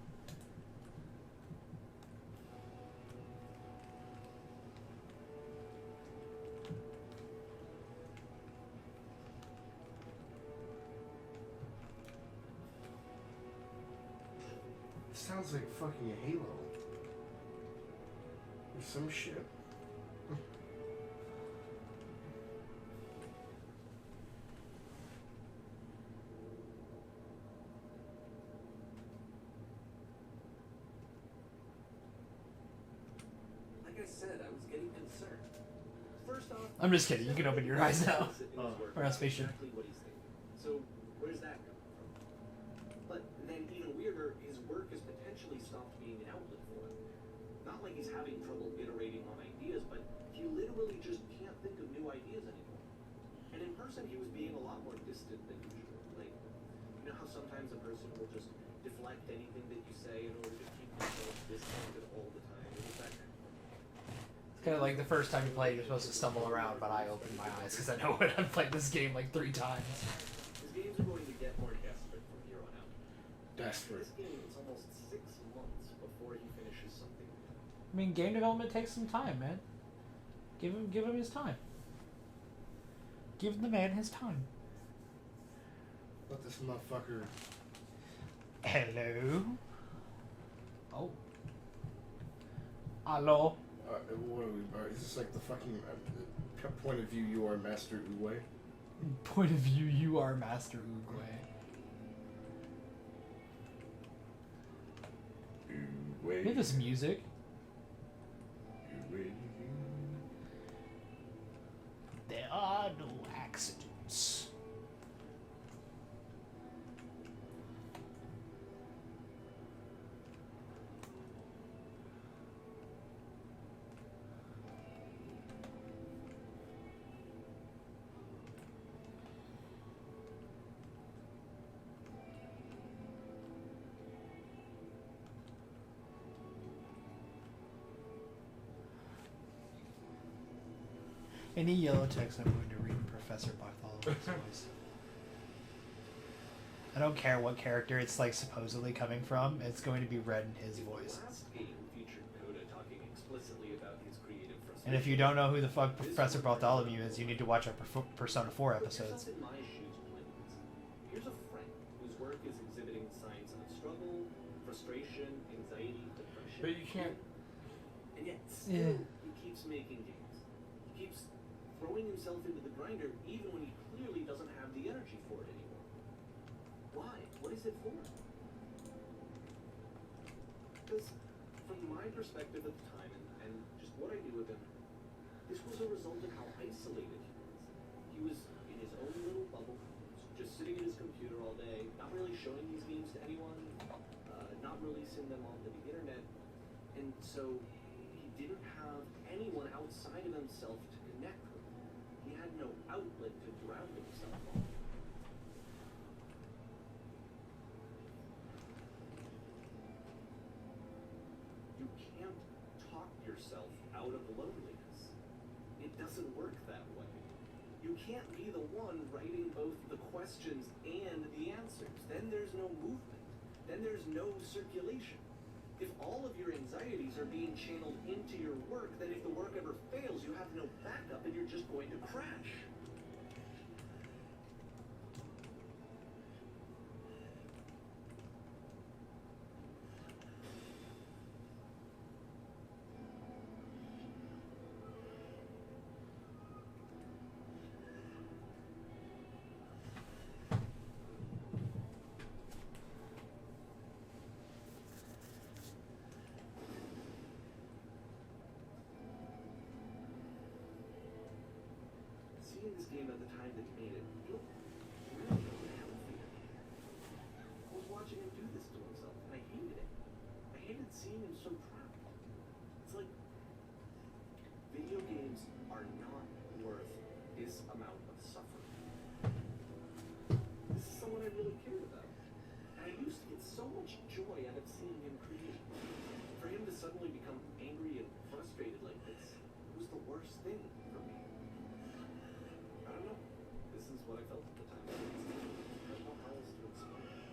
Sounds like fucking Halo. Or some shit. Like I said, I was getting concerned. First off, I'm just kidding. You can open your eyes now. Or else spaceship. Exactly what he's thinking. So, where's that coming from? But then, even weirder, his work has potentially stopped being an outlet for him. Not like he's having trouble iterating on ideas, but he literally just can't think of new ideas anymore. And in person, he was being a lot more distant than usual. Like, you know how sometimes a person will just deflect anything that you say in order to keep themselves distant all the time? It was that Kind of like the first time you played, you're supposed to stumble around, but I opened my eyes because I know it. I've played this game like 3 times. His games are going to get more desperate from here on out. Desperate. This game, it's almost 6 months before he finishes something. I mean, game development takes some time, man. Give him his time. Give the man his time. Let this motherfucker. Hello. Oh. Hello. What are we? Is this like the fucking point of view? You are Master Uwe. Point of view, you are Master Uguay. Uwe. Hear this music. Uwe. There are no accidents. Any yellow text, I'm going to read in Professor Bartholomew's voice. I don't care what character it's like supposedly coming from, it's going to be read in his voice. The last game featured Coda talking explicitly about his creative frustration. And if you don't know who the fuck Professor Bartholomew is, you need to watch our Persona 4 Put yourself episodes. in my shoes, please. Here's a friend whose work is exhibiting signs of struggle, frustration, anxiety, depression. But you can't. And yet, still, he keeps making games. He keeps throwing himself into the grinder even when he clearly doesn't have the energy for it anymore. Why? What is it for? Because from my perspective at the time and just what I knew of him, this was a result of how isolated he was. He was in his own little bubble, just sitting at his computer all day, not really showing these games to anyone, not releasing them onto the internet, and so he didn't have anyone outside of himself to connect with. He had no outlet to drown himself on. You can't talk yourself out of loneliness. It doesn't work that way. You can't be the one writing both the questions and the answers. Then there's no movement. Then there's no circulation. If all of your anxieties are being channeled into your work, then if the work ever fails, you have no backup and you're just going to crash. Seeing this game at the time that he made it, he looked really unhealthy. I was watching him do this to himself, and I hated it. I hated seeing him so proud. It's like video games are not worth this amount of suffering. This is someone I really cared about. And I used to get so much joy out of seeing him create. For him to suddenly become angry and frustrated like this was the worst thing for me. I don't know. This is what I felt at the time. I don't know how else to explain it.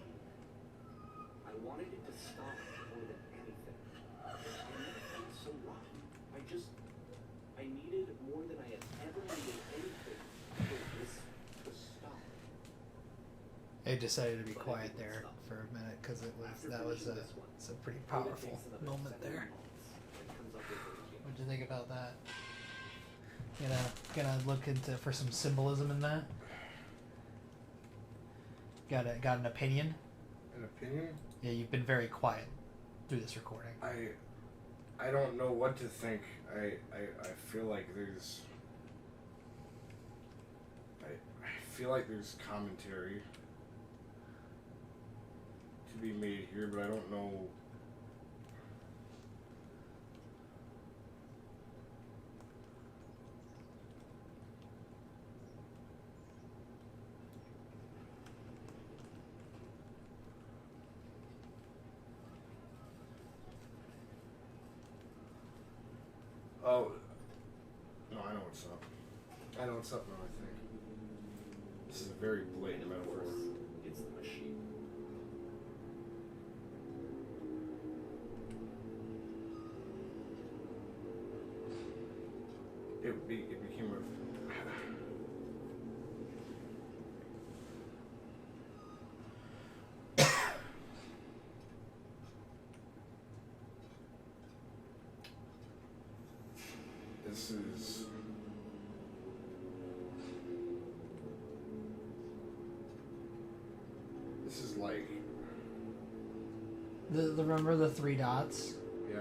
I wanted it to stop more than anything. And that felt so wrong. I needed more than I had ever needed anything for this to stop. They decided to be quiet there for a minute because that was a pretty powerful moment there. What'd you think about that? Gonna look into for some symbolism in that. Got an opinion? An opinion? Yeah, you've been very quiet through this recording. I don't know what to think. I feel like there's. I feel like there's commentary to be made here, but I don't know. Oh, what's up. I know what's up now, I think. This is a very blatant And of metaphor. course, it's the machine. It became a... This is like... Remember the 3 dots? Yeah.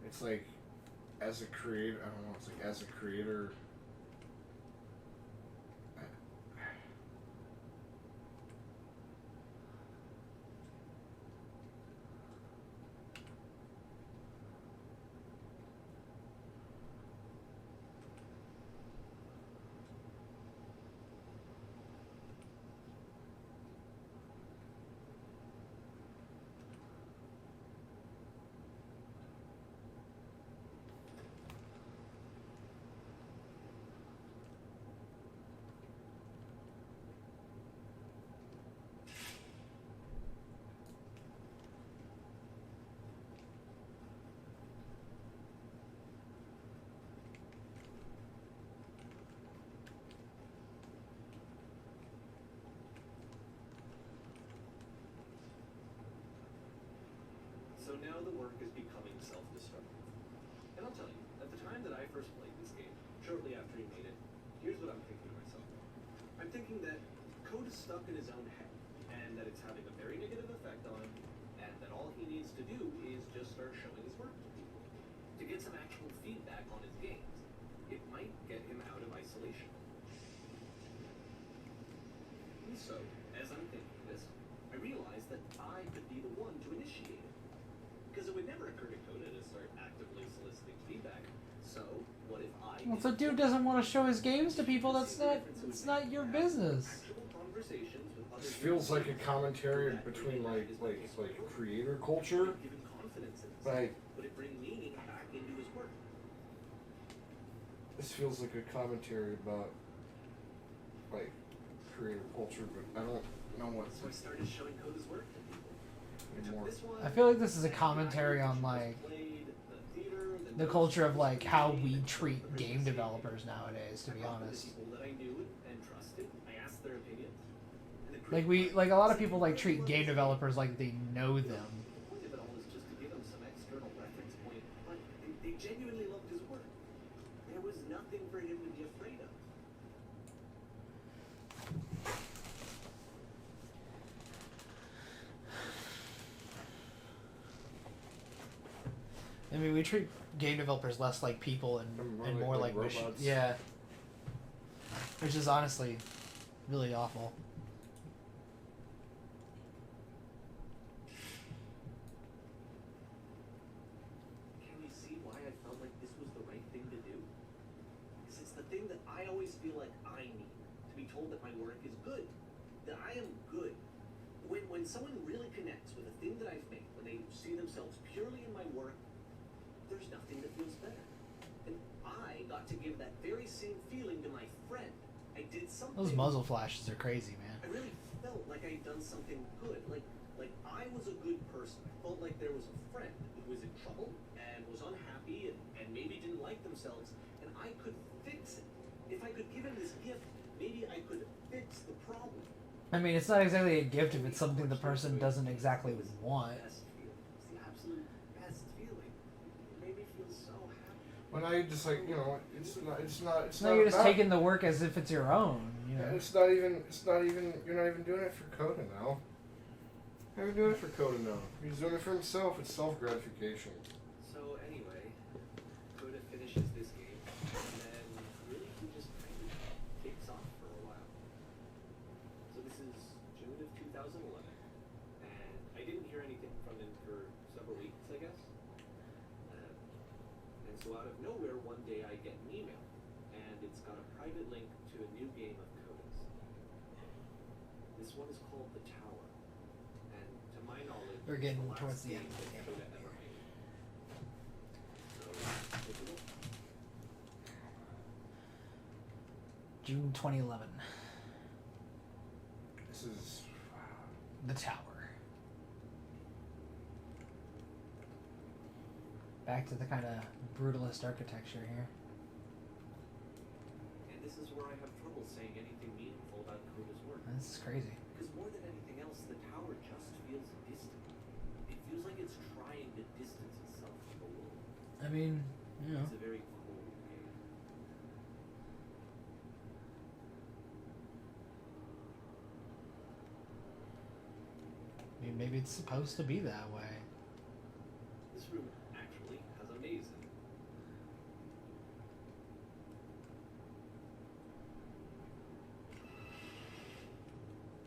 It's like, as a creator, I don't know, it's like, as a creator... So now the work is becoming self-destructive. And I'll tell you, at the time that I first played this game, shortly after he made it, here's what I'm thinking to myself. I'm thinking that code is stuck in his own head, and that it's having a very negative effect on him, and that all he needs to do is just start showing his work to people, to get some actual feedback on his games. It might get him out of isolation. And so, as I'm thinking this, I realized that I could be the one to initiate it. Because it would never occur to Coda to start actively soliciting feedback. So, what if I... Well, if the dude doesn't want to show his games to people, it's not your business. Actual conversations with other This feels like a commentary between like creator culture. Given confidence in himself, Like, would it bring meaning back into his work? this feels like a commentary about like creator culture, but I don't know what So I started showing Coda's work to people. I took anymore. this one, I feel like this is a and commentary I on just like played the theater, the culture of like how we treat game developers nowadays, to be honest. People that I knew and trusted, I asked their opinions. And the Like a lot of people like treat game developers like they know them. The point of it all is just to give him some external reference point, but they genuinely loved his work. There was nothing for him to be afraid of. I mean, we treat game developers less like people and more like robots. yeah. Which is honestly really awful. Can you see why I felt like this was the right thing to do? Because it's the thing that I always feel like I need. To be told that my work is good. That I am good. When someone really connects with a thing that I've made, when they see themselves purely in my work, there's nothing that feels better. And I got to give that very same feeling to my friend. I did something. Those muzzle flashes are crazy, man. I really felt like I'd done something good. Like I was a good person. I felt like there was a friend who was in trouble and was unhappy and maybe didn't like themselves, and I could fix it. If I could give him this gift, maybe I could fix the problem. I mean, it's not exactly a gift if it's something the person doesn't exactly want. Best feeling. It's the absolute best feeling. It made me feel so happy. When I just like, you know, it's not No, you're just about- taking the work as if it's your own. You know. Yeah, you're not even doing it for Coda now. You're not even doing it for Coda now. He's doing it for himself. It's self-gratification. So anyway, Coda finishes this game, and then really he just kind of takes off for a while. So this is June of 2011, and I didn't hear anything from him for several weeks, I guess. And so out of nowhere, one day I get an email, and it's got a private link to a new game of Coda's. This one is called The Tower. And to my knowledge, We're it's getting the last towards the game end. that Yeah. Coda ever made. So, take a look. June 2011. This is. The Tower. Back to the kind of brutalist architecture here. And this is where I have trouble saying anything meaningful about Coda's work. This is crazy. Because more than anything else, The Tower just feels distant. It feels like it's trying to distance itself from the world. I mean, you know. It's a very cold game. I mean, maybe it's supposed to be that way. This room actually has a maze in it.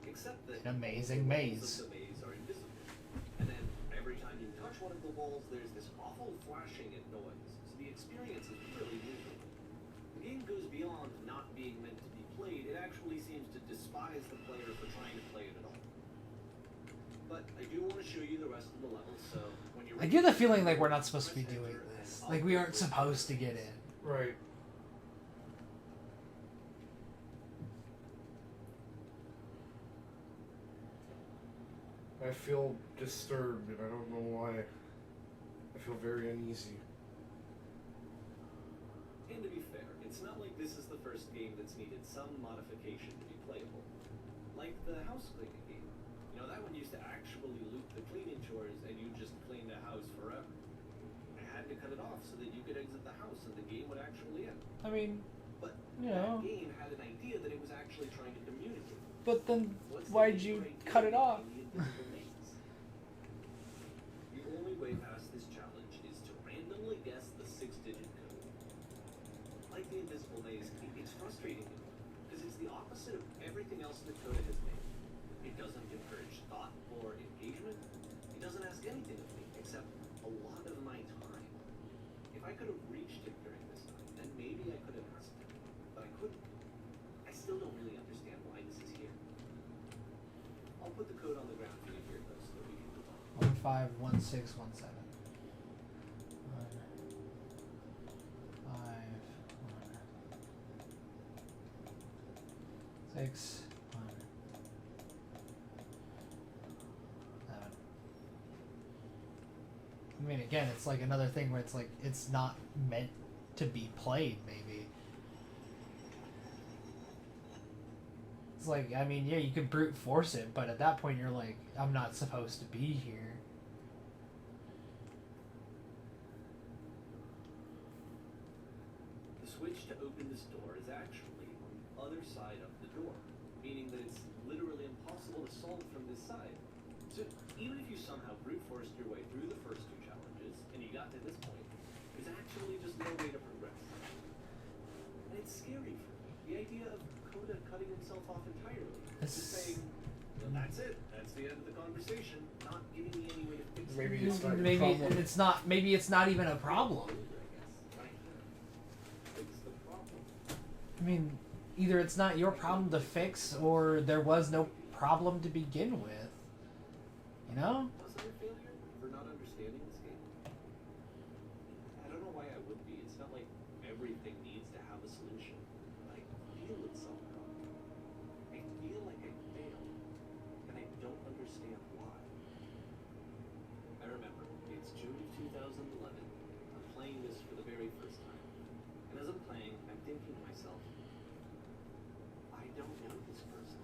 Except that An amazing the walls maze. of the maze are invisible. And then every time you touch one of the walls, there's this awful flashing and noise. So the experience is really miserable. The game goes beyond not being meant to be played. It actually seems to despise the player for trying to play it at all. But I do want to show you the rest of the levels, so when you're I get the feeling like we're not supposed to be doing this. Like we aren't supposed to get in. Right. I feel disturbed, and I don't know why. I feel very uneasy. And to be fair, it's not like this is the first game that's needed some modification to be playable. Like the house cleaning game. You know, that one used to actually loop the cleaning chores and you just clean the house forever. I had to cut it off so that you could exit the house and the game would actually end. I mean, But you know. that game had an idea that it was actually trying to communicate. But then What's the why'd major you idea cut it off? behind the invisible maze? The only way past this challenge is to randomly guess the 6-digit code. Like the invisible maze, it's frustrating because it's the opposite of everything else that Coda has made. It doesn't encourage thought or engagement. It doesn't ask anything of me except a lot of my time. If I could have reached him during this time, then maybe I could have asked him, but I couldn't. I still don't really understand why this is here. I'll put the code on the ground for you here, though, so that we can move on. 151617. 6, 1, 7. I mean, again, it's like another thing where it's like it's not meant to be played. Maybe it's like, I mean, yeah, you can brute force it, but at that point, you're like, I'm not supposed to be here. The switch to open this door is actually on the other side of the door, meaning that it's literally impossible to solve from this side. So even if you somehow brute forced your way through the first 2 challenges, and you got to this point, there's actually just no way to progress. And it's scary for me. The idea of Coda cutting himself off entirely. Just saying, well, that's it. That's the end of the conversation. Not giving me any way to fix it. Maybe it's not your Maybe problem. it's not. Maybe it's not even a problem. I mean, either it's not your problem to fix, or there was no problem to begin with. You know? Was I a failure for not understanding this game? I don't know why I would be. It's not like everything needs to have a solution. I feel it somehow. I feel like I failed, and I don't understand why. I remember, it's June of 2011. I'm playing this for the very first time. And as I'm playing, I'm thinking to myself, I don't know this person.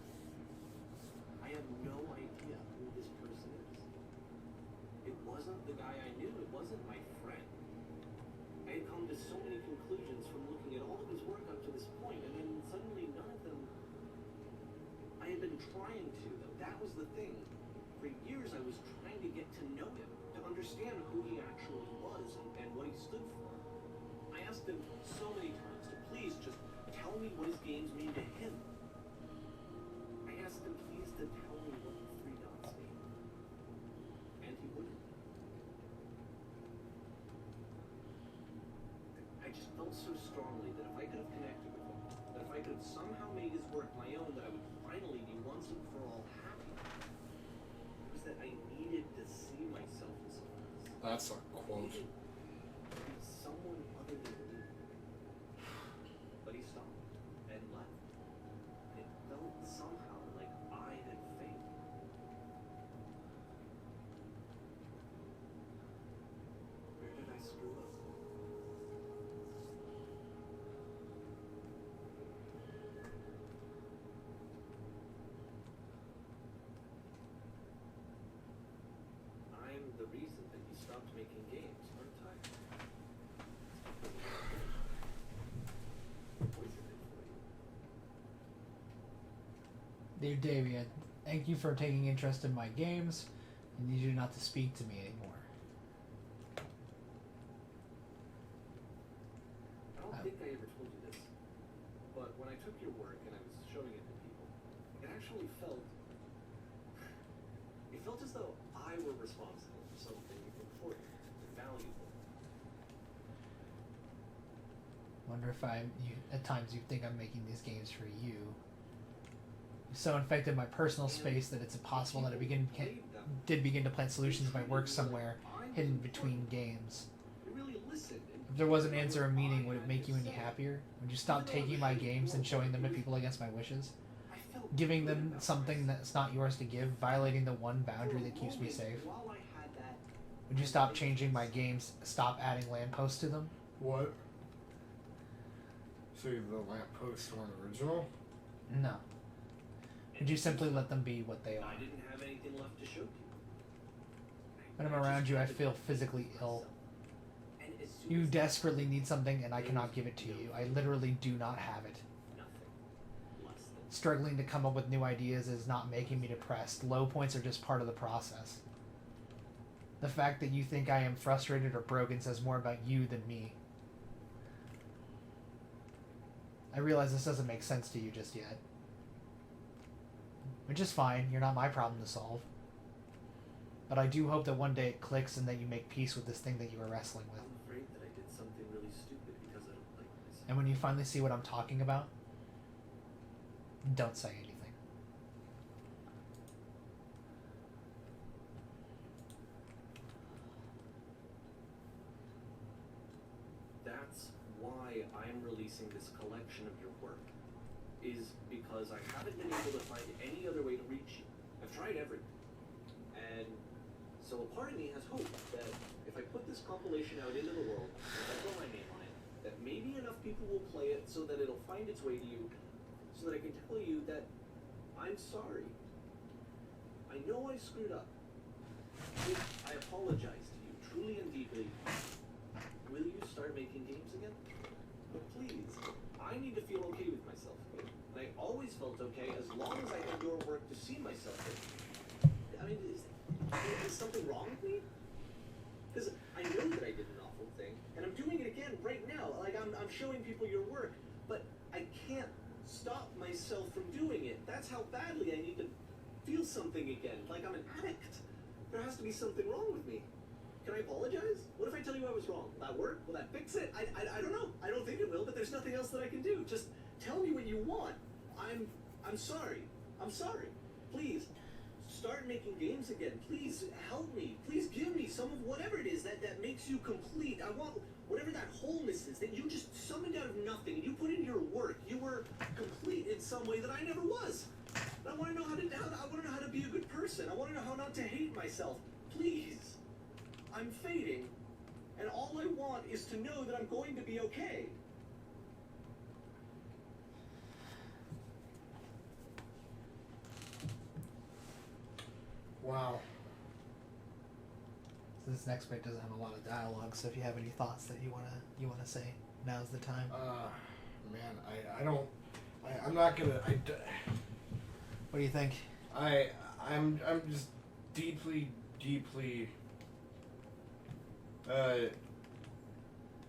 I have no idea who this person is. It wasn't the guy I knew. It wasn't my friend. I had come to so many conclusions from looking at all of his work up to this point, and then suddenly none of them. I had been trying to, though. That was the thing. For years, I was trying to get to know him, to understand who he actually was and what he stood for. I asked him so many times to please just tell me what his games mean to him. I asked him please to tell me what the 3 dots mean. And he wouldn't. I just felt so strongly that if I could have connected with him, that if I could have somehow made his work my own, that I would finally be one wasn't for all happy. It was that I needed to see myself in someone else. That's a quote. Someone other than me. But he stopped and left. It felt somehow like I had failed. Where did I screw up? I'm the reason that you stopped making games, aren't I? Poisoned it for you. Dear David, thank you for taking interest in my games. I need you not to speak to me anymore. I don't think I ever told you this, but when I took your work and I was showing it to people, it actually felt as though I were responsible for something important and valuable. Wonder if at times you think I'm making these games for you. You've so infected my personal space that it's impossible that I did begin to plant solutions of my work somewhere hidden between games. You really listened. If there was an answer or meaning, would it make you any happier? Would you stop taking my games and showing them to people against my wishes? Giving them something that's not yours to give, violating the one boundary that keeps me safe? Would you stop changing my games, stop adding lampposts to them? What? So the lampposts weren't original? No. Would you simply let them be what they I are? didn't have anything left to show people. When I'm around you, I feel physically ill. You desperately need something and I cannot give it to you. I literally do not have it. Struggling to come up with new ideas is not making me depressed. Low points are just part of the process. The fact that you think I am frustrated or broken says more about you than me. I realize this doesn't make sense to you just yet. Which is fine, you're not my problem to solve. But I do hope that one day it clicks and that you make peace with this thing that you were wrestling with. I'm afraid that I did something really stupid because I don't like myself. And when you finally see what I'm talking about, don't say anything. That's why I'm releasing this collection of your work. Is because I haven't been able to find any other way to reach you. I've tried everything. And so a part of me has hope that if I put this compilation out into the world, if I put my name on it, that maybe enough people will play it so that it'll find its way to you, so that I can tell you that I'm sorry. I know I screwed up. I apologize to you, truly and deeply. Will you start making games again? But please, I need to feel okay with myself again. And I always felt okay as long as I had your work to see myself in. I mean, is something wrong with me? Because I know that I did an awful thing, and I'm doing it again right now. Like, I'm showing people your work, but I can't stop myself from doing it. That's how badly I need to feel something again, like I'm an addict. There has to be something wrong with me. Can I apologize? What if I tell you I was wrong? Will that work? Will that fix it? I don't know. I don't think it will, but there's nothing else that I can do. Just tell me what you want. I'm sorry. I'm sorry. Please, start making games again. Please help me. Please give me some of whatever it is that makes you complete. I want whatever that wholeness is that you just summoned out of nothing and you put in your work. You were complete in some way that I never was. And I want to know how to be a good person. I want to know how not to hate myself. Please. I'm fading, and all I want is to know that I'm going to be okay. Wow. So this next bit doesn't have a lot of dialogue, so if you have any thoughts that you wanna say, now's the time. Man, I'm not gonna. What do you think? I'm just deeply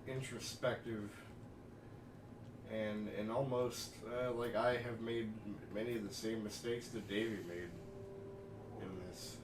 introspective and almost like I have made many of the same mistakes that Davey made in this.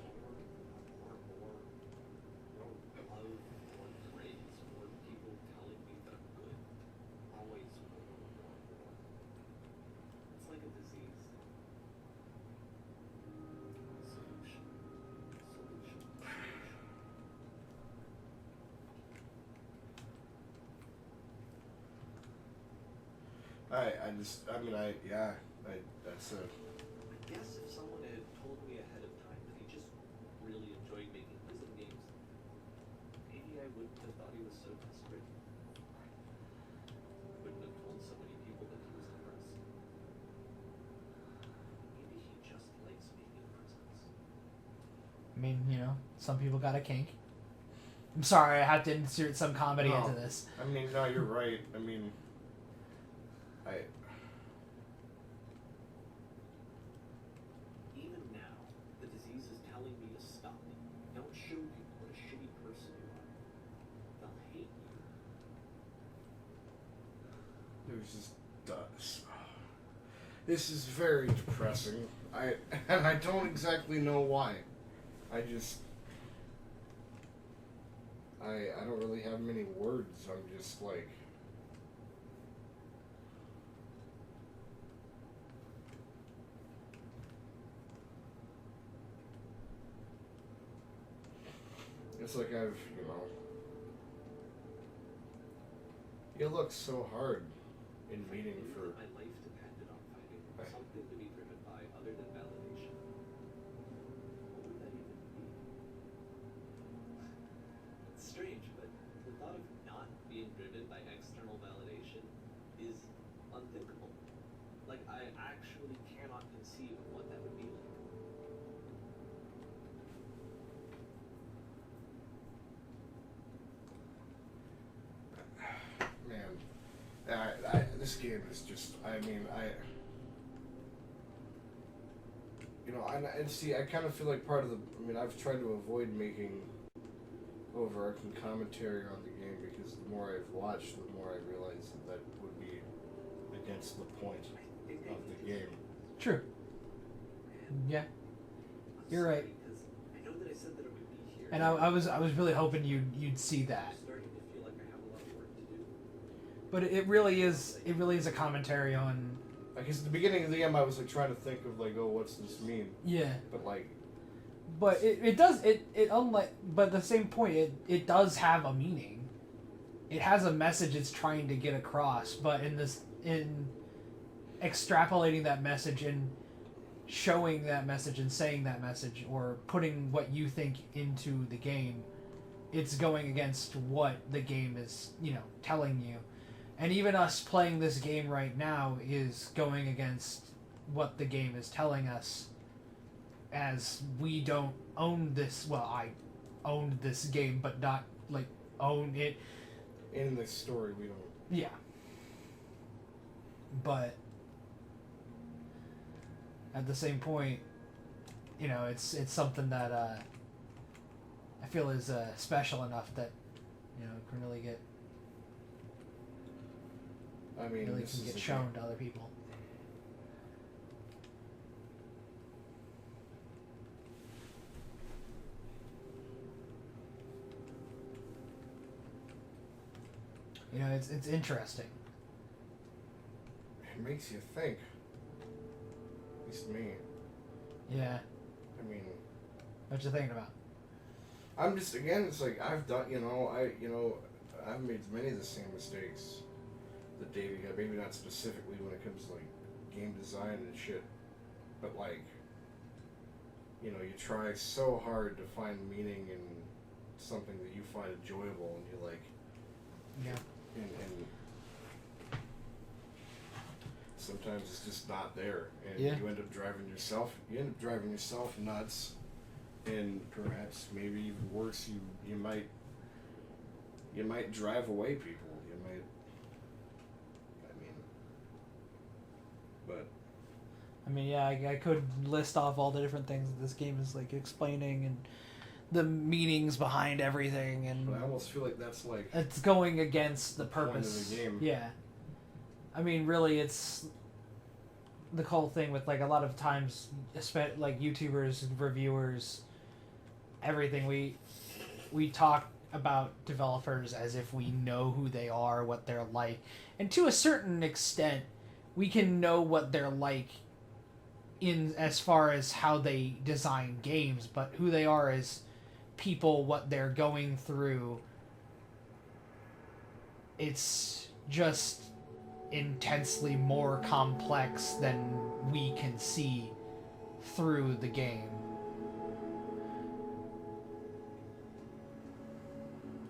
That's a. I guess if someone had told me ahead of time that he just really enjoyed making prison games, maybe I wouldn't have thought he was so desperate. Wouldn't have told so many people that he was depressed. Maybe he just likes being in prisons. I mean, some people got a kink. I'm sorry, I have to insert some comedy No. into this. I mean, no, you're right. I mean, Even now, the disease is telling me to stop. Don't show people what a shitty person you are. They'll hate you. there's just dust. This is very depressing. I don't exactly know why. I don't really have many words. I'm just like. It's like you look so hard in meeting If I knew for. that my life depended on finding something to be driven by other than validation, what would that even be? It's strange, but the thought of not being driven by external validation is unthinkable. Like, I actually cannot conceive of what that would be like. Man, this game is just. I mean, and see, I kind of feel like part of the. I mean, I've tried to avoid making overarching commentary on the game because the more I've watched, the more I realize that would be against the point of the game. True. Yeah, you're right. Because I know that I said that it would be here. And I was really hoping you'd see that. I'm starting to feel like I have a lot of work to do. But it really is a commentary on. Like, 'cause at the beginning of the game, I was like trying to think of like, oh, what's this mean? Yeah. But like. But it does it unlike but at the same point it does have a meaning. It has a message it's trying to get across, but in extrapolating that message and showing that message and saying that message or putting what you think into the game, it's going against what the game is, telling you. And even us playing this game right now is going against what the game is telling us, as we don't own this. Well, I owned this game, but not like own it. In this story, we don't. Yeah. But at the same point, it's something that I feel is special enough that can really get I mean, really this can is get a shown game. to other people. It's interesting. It makes you think. At least me. Yeah. I mean, What you thinking about? I'm just it's like I've done. I've made many of the same mistakes that Davey had. Maybe not specifically when it comes to like game design and shit, but like, you try so hard to find meaning in something that you find enjoyable, and you like. Yeah. And sometimes it's just not there, and Yeah. you end up driving yourself nuts, and perhaps maybe even worse, you might drive away people. Yeah, I could list off all the different things that this game is like explaining and the meanings behind everything, and But I almost feel like that's like it's going against the point of purpose. the game. Yeah. I mean, really, it's the whole thing with like a lot of times, like YouTubers, reviewers, everything. We talk about developers as if we know who they are, what they're like, and to a certain extent, we can know what they're like in as far as how they design games, but who they are as people, what they're going through, it's just intensely more complex than we can see through the game.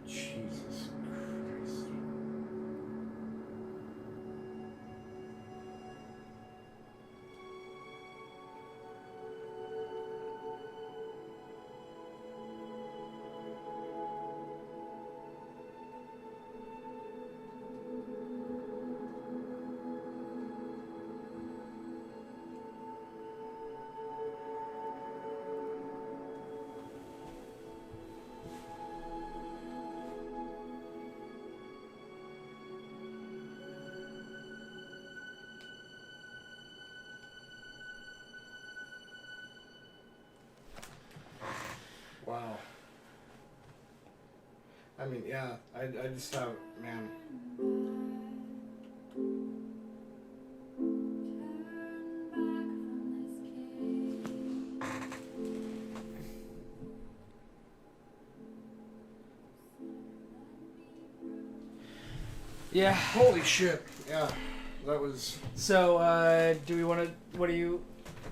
Jesus Christ. Wow. I mean, yeah, I just have, man. Yeah. Holy shit. Yeah, that was. So, do we want to? What do you?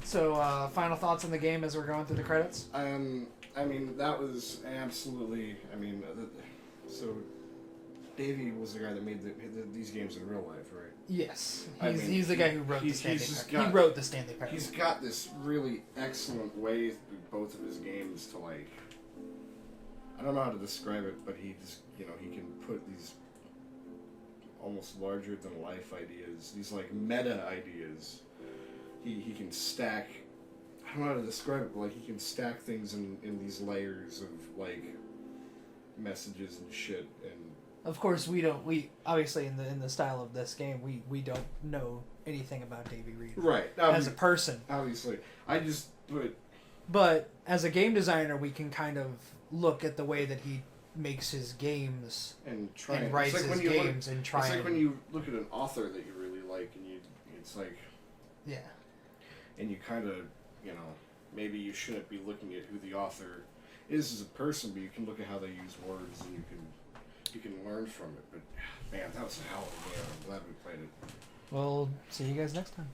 So, final thoughts on the game as we're going through the credits. I mean, that was absolutely. I mean, so Davey was the guy that made these games in real life, right? Yes, I mean, he's the guy who wrote the he's Stanley just Parable. got- He wrote the Stanley Parable. He's got this really excellent way through both of his games to, like, I don't know how to describe it, but he just, you know, he can put these almost larger than life ideas, these like meta ideas. He can stack. I don't know how to describe it, but like he can stack things in these layers of like messages and shit. And Of course, we obviously in the style of this game, we don't know anything about Davey Reed right as a person. Obviously, But as a game designer, we can kind of look at the way that he makes his games and try and it's writes like his when you games look, and try. It's like and, when you look at an author that you really like, and it's like, yeah. and you kind of, you know, maybe you shouldn't be looking at who the author is as a person, but you can look at how they use words, and you can learn from it. But man, that was a hell of a game. I'm glad we played it. Well, see you guys next time.